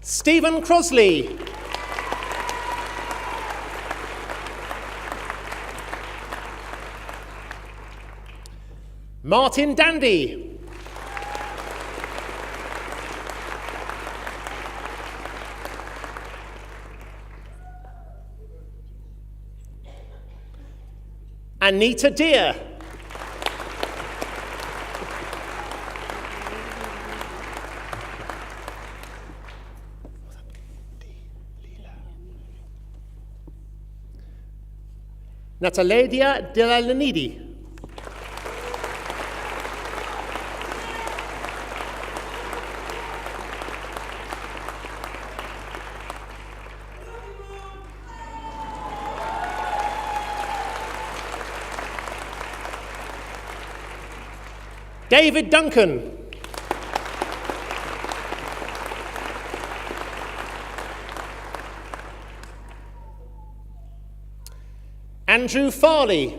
Stephen Crosley. Martin Dandy. Anita Deer. Nataledia Delalanidi. David Duncan. Andrew Farley.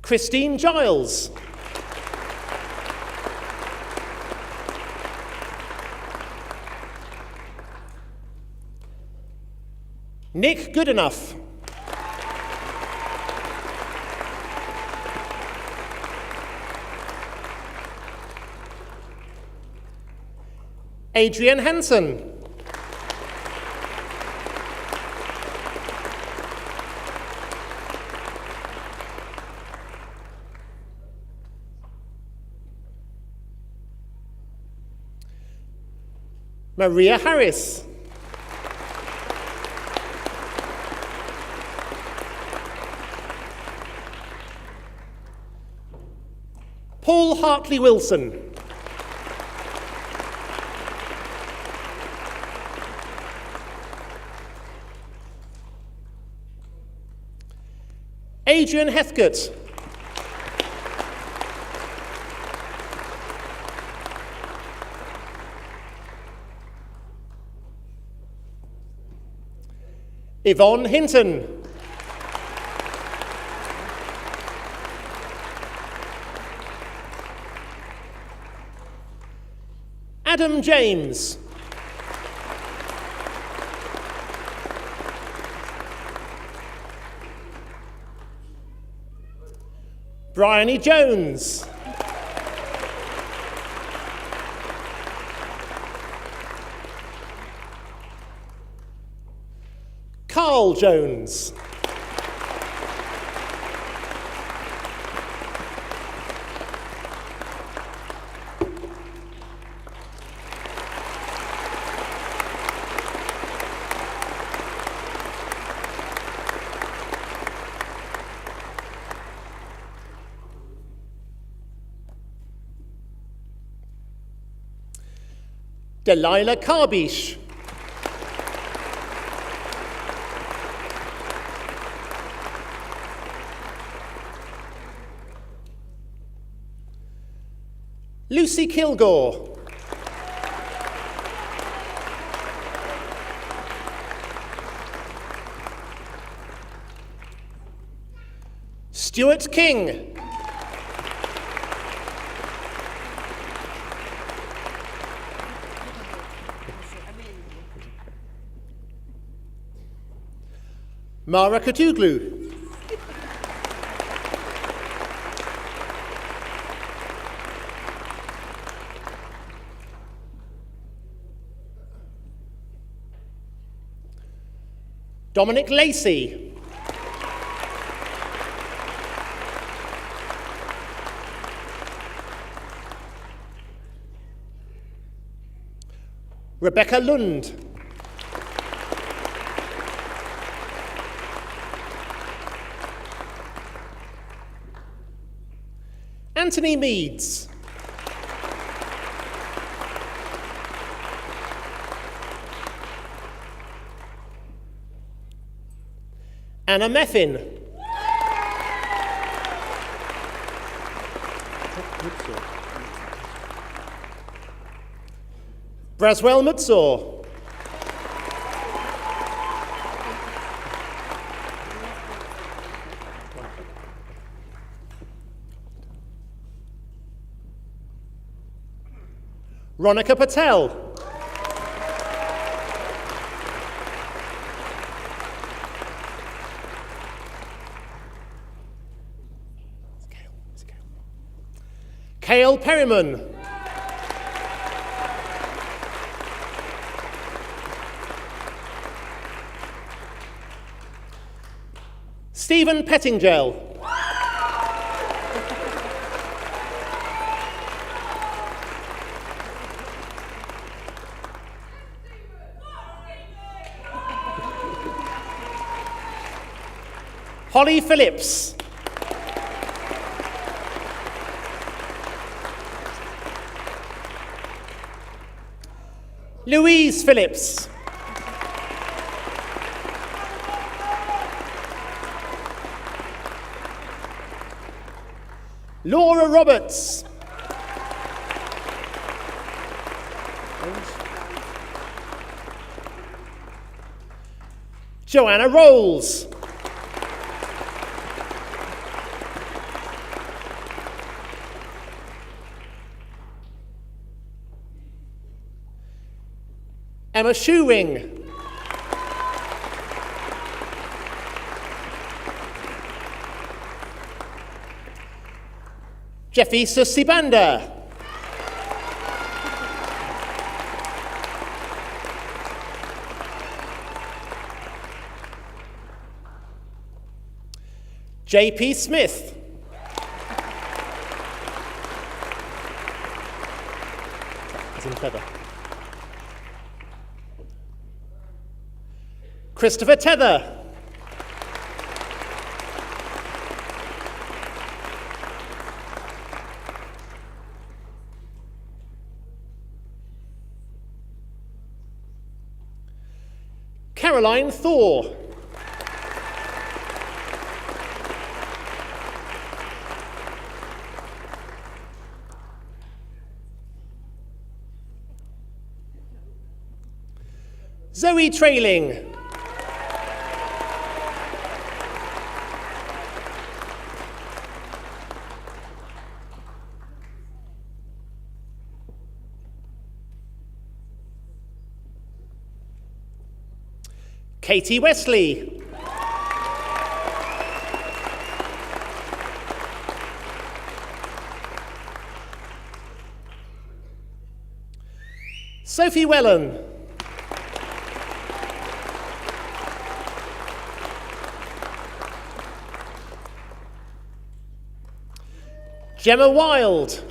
Christine Giles. Nick Goodenough. Adrian Hansen. Maria Harris. Paul Hartley Wilson. Adrian Heathcote. Yvonne Hinton. Adam James. Bryony Jones. Carl Jones. Delilah Carbish. Lucy Kilgore. Stuart King. Mara Katuglu. Dominic Lacey. Rebecca Lund. Anthony Meads. Anna Meffin. Braswell Mutsor. Ronika Patel. Cale Perryman. Stephen Pettingell. Holly Phillips. Louise Phillips. Laura Roberts. Joanna Rolls. Emma Shoewing. Jeffy Susibanda. J.P. Smith. As in feather. Christopher Tether. Caroline Thor. Zoe Trailing. Katie Wesley. Sophie Wellen. Gemma Wild.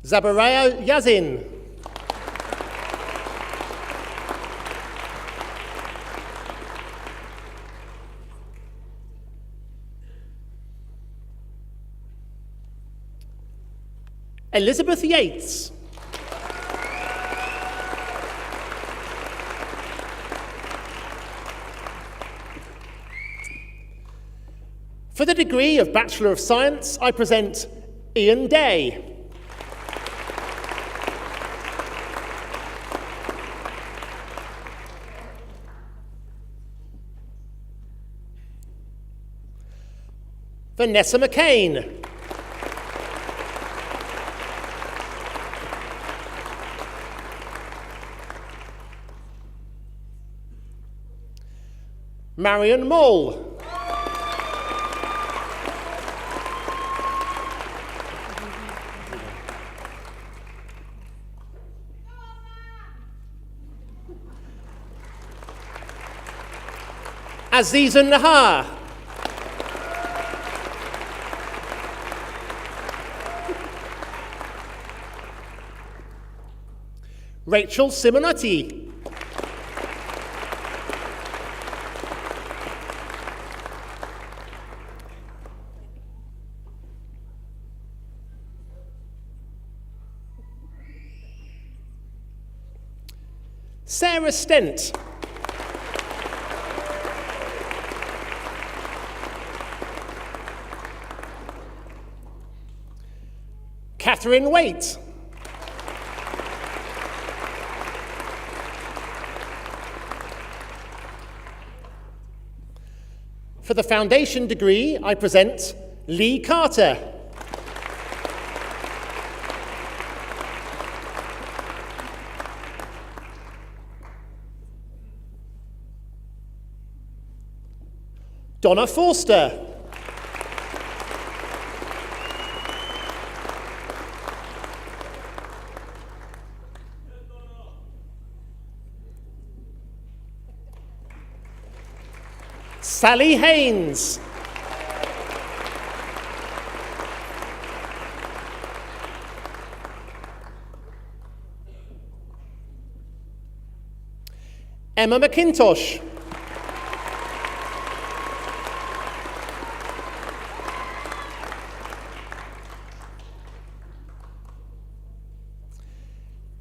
Zabaraya Yazin. Elizabeth Yates. For the degree of Bachelor of Science, I present Ian Day. Vanessa McCain. Marion Moll. Aziza Nahar. Rachel Simonetti. Sarah Stent. Catherine Waite. For the foundation degree, I present Lee Carter. Donna Forster. Sally Haynes. Emma McIntosh.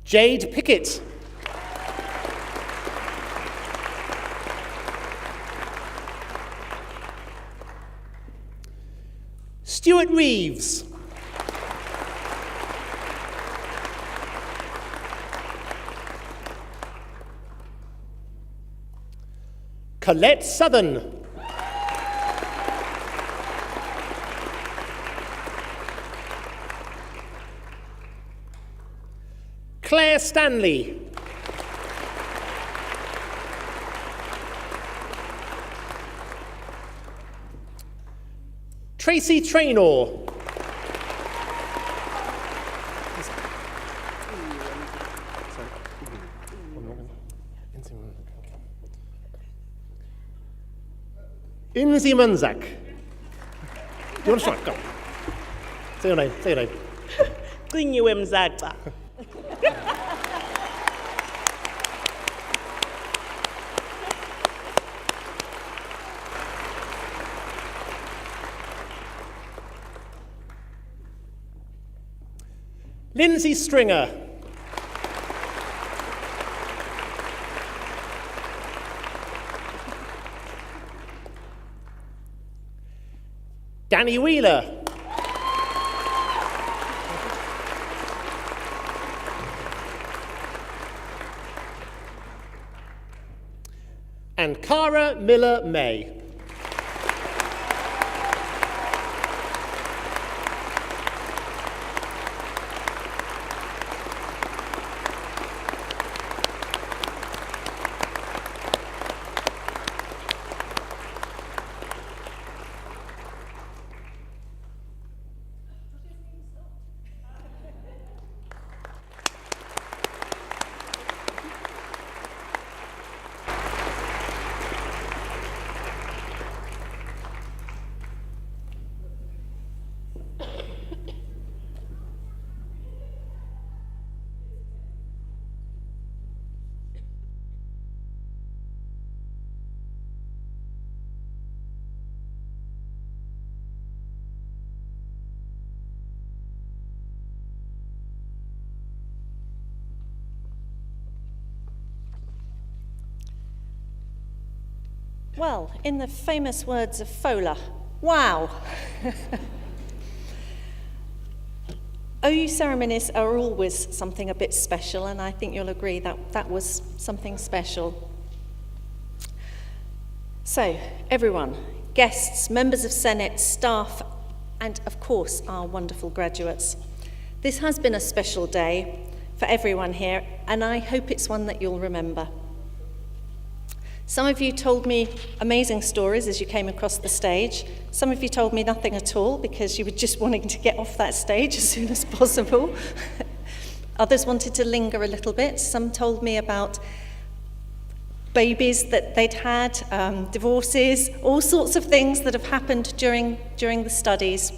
Jade Pickett. Stuart Reeves. Colette Southern. Claire Stanley. Tracy Traynor. Inzi Munzak. Do you want to try? Go. Say your name. Say your name. Qinyiwe Mzaxa. Lindsay Stringer. Danny Wheeler. And Cara Miller May. Well, in the famous words of Fowler, wow. OU ceremonies are always something a bit special, and I think you'll agree that that was something special. So, everyone, guests, members of Senate, staff, and of course our wonderful graduates. This has been a special day for everyone here, and I hope it's one that you'll remember. Some of you told me amazing stories as you came across the stage. Some of you told me nothing at all because you were just wanting to get off that stage as soon as possible. Others wanted to linger a little bit. Some told me about babies that they'd had, divorces, all sorts of things that have happened during the studies.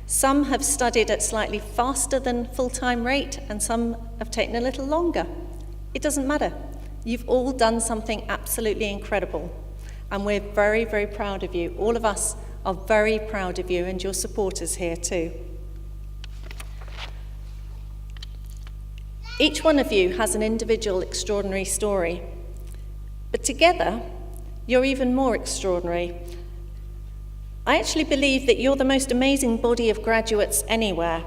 Some have studied at slightly faster than full-time rate, and some have taken a little longer. It doesn't matter. You've all done something absolutely incredible, and we're very, very proud of you. All of us are very proud of you and your supporters here too. Each one of you has an individual extraordinary story, but together, you're even more extraordinary. I actually believe that you're the most amazing body of graduates anywhere.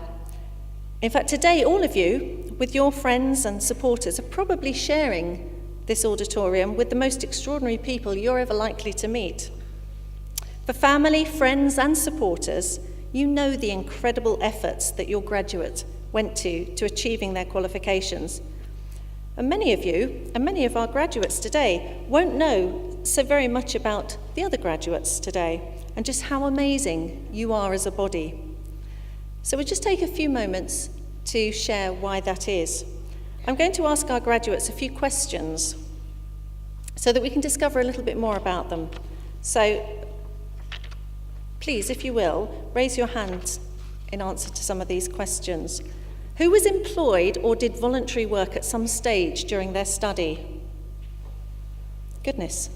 In fact, today, all of you, with your friends and supporters, are probably sharing this auditorium with the most extraordinary people you're ever likely to meet. For family, friends, and supporters, you know the incredible efforts that your graduate went to achieving their qualifications. And many of you, and many of our graduates today, won't know so very much about the other graduates today and just how amazing you are as a body. So we'll just take a few moments to share why that is. I'm going to ask our graduates a few questions so that we can discover a little bit more about them. So please, if you will, raise your hand in answer to some of these questions. Who was employed or did voluntary work at some stage during their study? Goodness,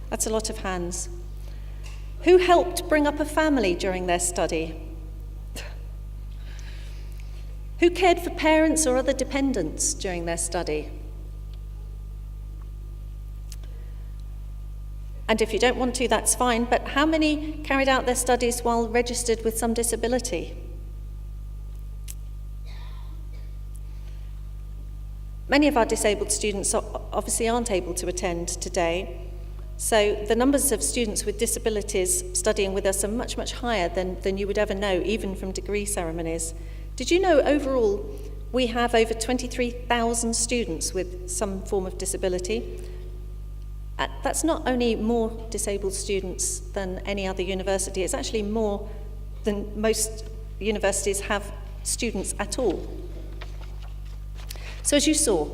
that's a lot of hands. Who helped bring up a family during their study? Who cared for parents or other dependents during their study? And if you don't want to, that's fine, but how many carried out their studies while registered with some disability? Many of our disabled students obviously aren't able to attend today, so the numbers of students with disabilities studying with us are much, much higher than you would ever know, even from degree ceremonies. Did you know overall we have over 23,000 students with some form of disability? That's not only more disabled students than any other university, it's actually more than most universities have students at all. So as you saw,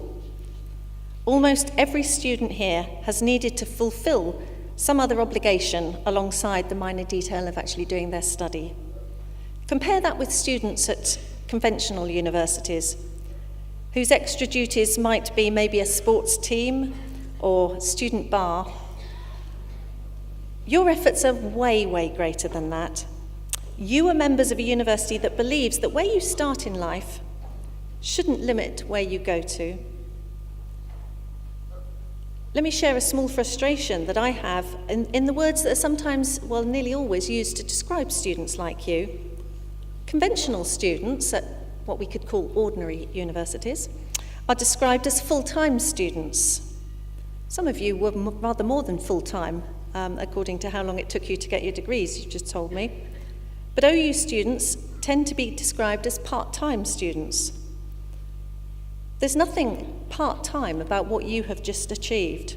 almost every student here has needed to fulfill some other obligation alongside the minor detail of actually doing their study. Compare that with students at conventional universities, whose extra duties might be maybe a sports team or student bar. Your efforts are way, way greater than that. You are members of a university that believes that where you start in life shouldn't limit where you go to. Let me share a small frustration that I have in the words that are sometimes, well, nearly always used to describe students like you. Conventional students at what we could call ordinary universities are described as full-time students. Some of you were rather more than full-time, according to how long it took you to get your degrees, you just told me. But OU students tend to be described as part-time students. There's nothing part-time about what you have just achieved.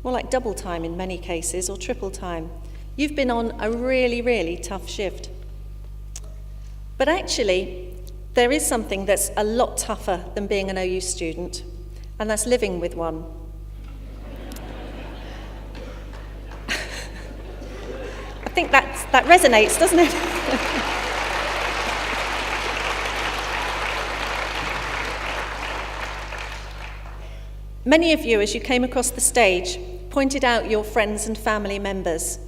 More like double-time in many cases, or triple-time. You've been on a really, really tough shift. But actually, there is something that's a lot tougher than being an OU student, and that's living with one. I think that resonates, doesn't it? Many of you, as you came across the stage, pointed out your friends and family members,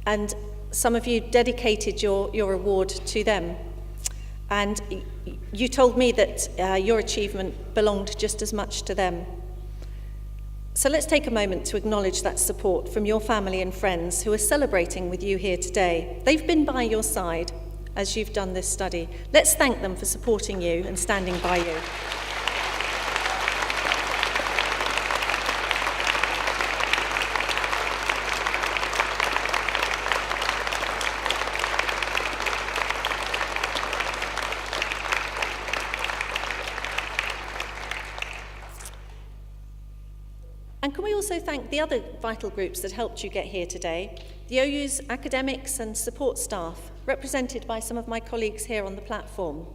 and some of you dedicated your award to them. And you told me that your achievement belonged just as much to them. So let's take a moment to acknowledge that support from your family and friends who are celebrating with you here today. They've been by your side as you've done this study. Let's thank them for supporting you and standing by you. And can we also thank the other vital groups that helped you get here today, the OU's academics and support staff, represented by some of my colleagues here on the platform.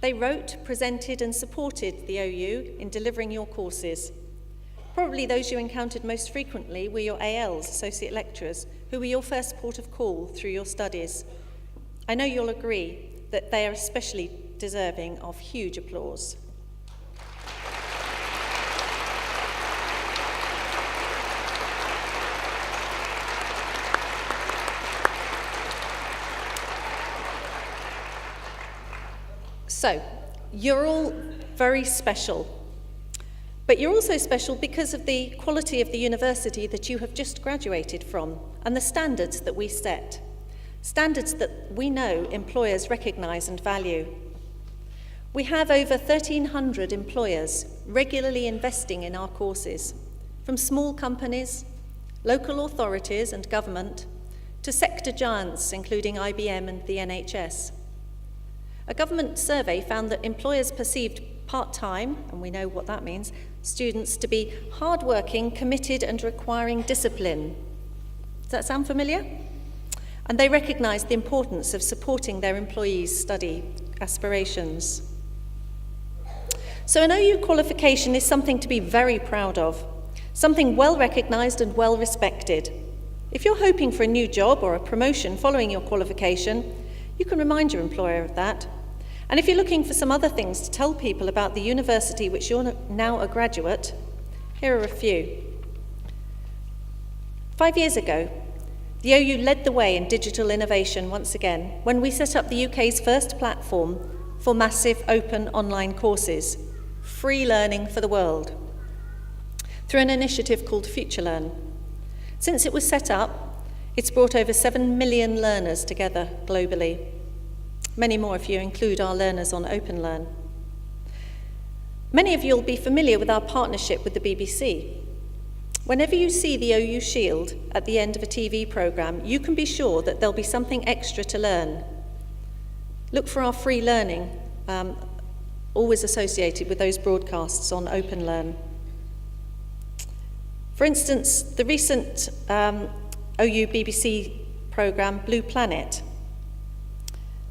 They wrote, presented and supported the OU in delivering your courses. Probably those you encountered most frequently were your ALs, Associate Lecturers, who were your first port of call through your studies. I know you'll agree that they are especially deserving of huge applause. So, you're all very special, but you're also special because of the quality of the university that you have just graduated from and the standards that we set, standards that we know employers recognise and value. We have over 1,300 employers regularly investing in our courses, from small companies, local authorities and government, to sector giants including IBM and the NHS. A government survey found that employers perceived part-time, and we know what that means, students to be hard-working, committed and requiring discipline. Does that sound familiar? And they recognised the importance of supporting their employees' study aspirations. So an OU qualification is something to be very proud of, something well recognised and well respected. If you're hoping for a new job or a promotion following your qualification, you can remind your employer of that. And if you're looking for some other things to tell people about the university which you're now a graduate, here are a few. 5 years ago, the OU led the way in digital innovation once again when we set up the UK's first platform for massive open online courses, free learning for the world, through an initiative called FutureLearn. Since it was set up, it's brought over 7 million learners together globally. Many more if you include our learners on OpenLearn. Many of you will be familiar with our partnership with the BBC. Whenever you see the OU Shield at the end of a TV programme, you can be sure that there'll be something extra to learn. Look for our free learning, always associated with those broadcasts on OpenLearn. For instance, the recent OU BBC programme, Blue Planet,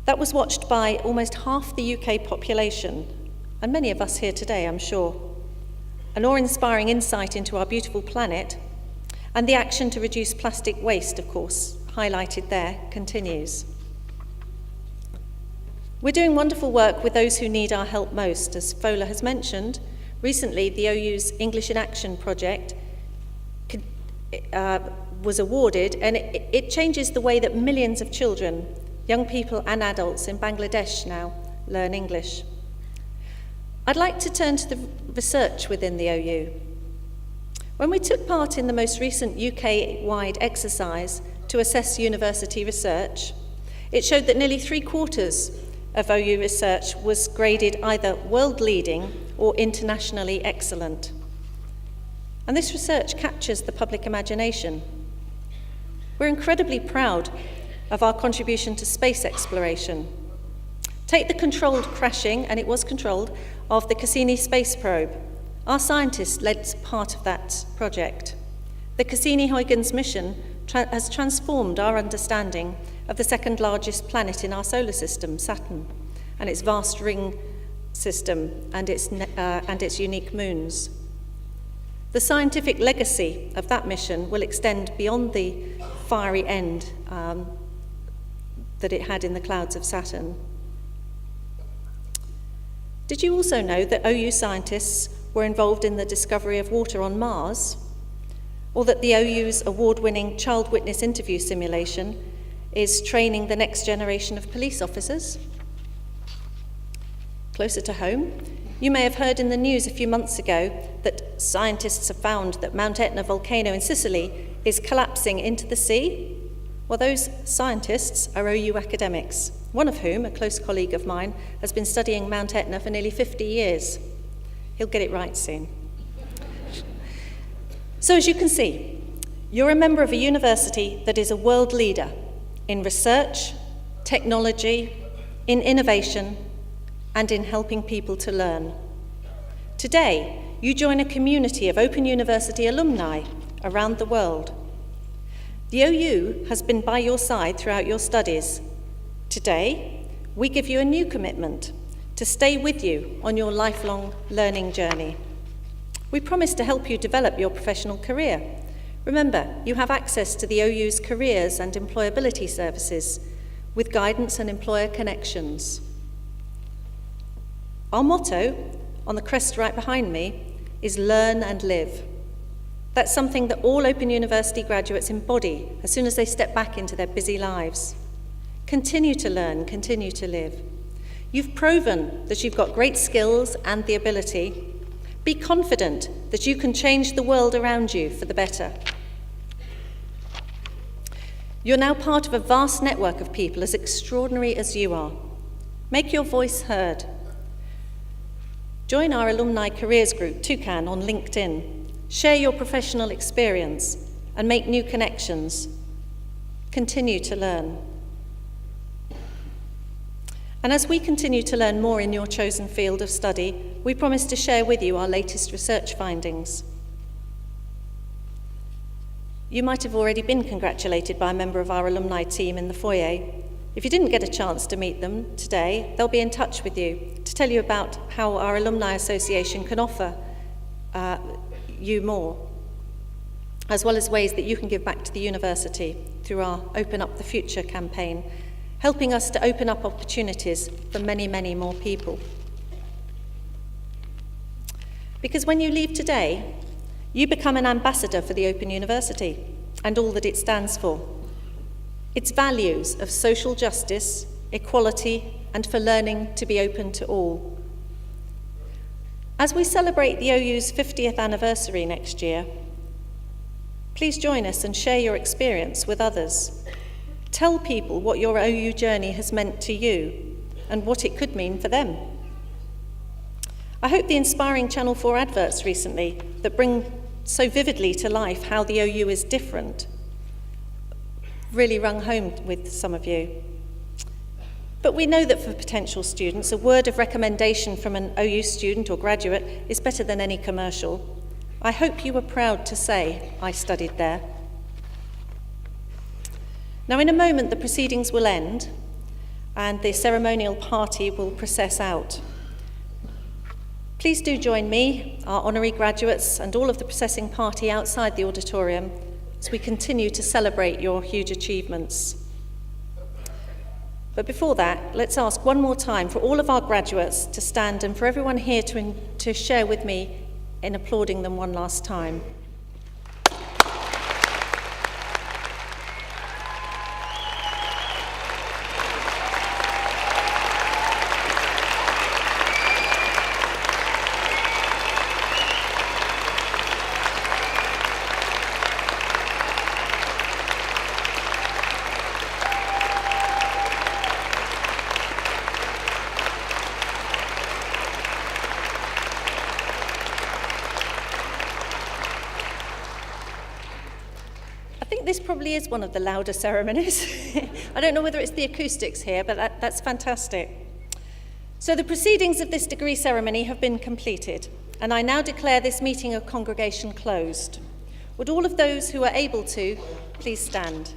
that was watched by almost half the UK population, and many of us here today, I'm sure. An awe-inspiring insight into our beautiful planet, and the action to reduce plastic waste, of course, highlighted there, continues. We're doing wonderful work with those who need our help most. As Fola has mentioned, recently the OU's English in Action project was awarded, and it changes the way that millions of children, young people and adults in Bangladesh now learn English. I'd like to turn to the research within the OU. When we took part in the most recent UK-wide exercise to assess university research, it showed that nearly 3/4 of OU research was graded either world-leading or internationally excellent. And this research captures the public imagination. We're incredibly proud of our contribution to space exploration. Take the controlled crashing, and it was controlled, of the Cassini space probe. Our scientists led part of that project. The Cassini-Huygens mission has transformed our understanding of the second largest planet in our solar system, Saturn, and its vast ring system and its unique moons. The scientific legacy of that mission will extend beyond the fiery end that it had in the clouds of Saturn. Did you also know that OU scientists were involved in the discovery of water on Mars? Or that the OU's award-winning child witness interview simulation is training the next generation of police officers? Closer to home, you may have heard in the news a few months ago that scientists have found that Mount Etna volcano in Sicily is collapsing into the sea. Well, those scientists are OU academics, one of whom, a close colleague of mine, has been studying Mount Etna for nearly 50 years. He'll get it right soon. So as you can see, you're a member of a university that is a world leader in research, technology, in innovation, and in helping people to learn. Today, you join a community of Open University alumni around the world. The OU has been by your side throughout your studies. Today, we give you a new commitment to stay with you on your lifelong learning journey. We promise to help you develop your professional career. Remember, you have access to the OU's careers and employability services with guidance and employer connections. Our motto, on the crest right behind me, is learn and live. That's something that all Open University graduates embody as soon as they step back into their busy lives. Continue to learn, continue to live. You've proven that you've got great skills and the ability. Be confident that you can change the world around you for the better. You're now part of a vast network of people as extraordinary as you are. Make your voice heard. Join our alumni careers group, Toucan, on LinkedIn. Share your professional experience and make new connections. Continue to learn. And as we continue to learn more in your chosen field of study, we promise to share with you our latest research findings. You might have already been congratulated by a member of our alumni team in the foyer. If you didn't get a chance to meet them today, they'll be in touch with you to tell you about how our Alumni Association can offer you more, as well as ways that you can give back to the university through our Open Up the Future campaign, helping us to open up opportunities for many, many more people. Because when you leave today, you become an ambassador for the Open University and all that it stands for. Its values of social justice, equality, and for learning to be open to all. As we celebrate the OU's 50th anniversary next year, please join us and share your experience with others. Tell people what your OU journey has meant to you and what it could mean for them. I hope the inspiring Channel 4 adverts recently that bring so vividly to life how the OU is different really rung home with some of you. But we know that for potential students, a word of recommendation from an OU student or graduate is better than any commercial. I hope you were proud to say, I studied there. Now, in a moment, the proceedings will end and the ceremonial party will process out. Please do join me, our honorary graduates, and all of the processing party outside the auditorium as we continue to celebrate your huge achievements. But before that, let's ask one more time for all of our graduates to stand and for everyone here to share with me in applauding them one last time. This probably is one of the louder ceremonies. I don't know whether it's the acoustics here, but that's fantastic. So the proceedings of this degree ceremony have been completed, and I now declare this meeting of congregation closed. Would all of those who are able to, please stand.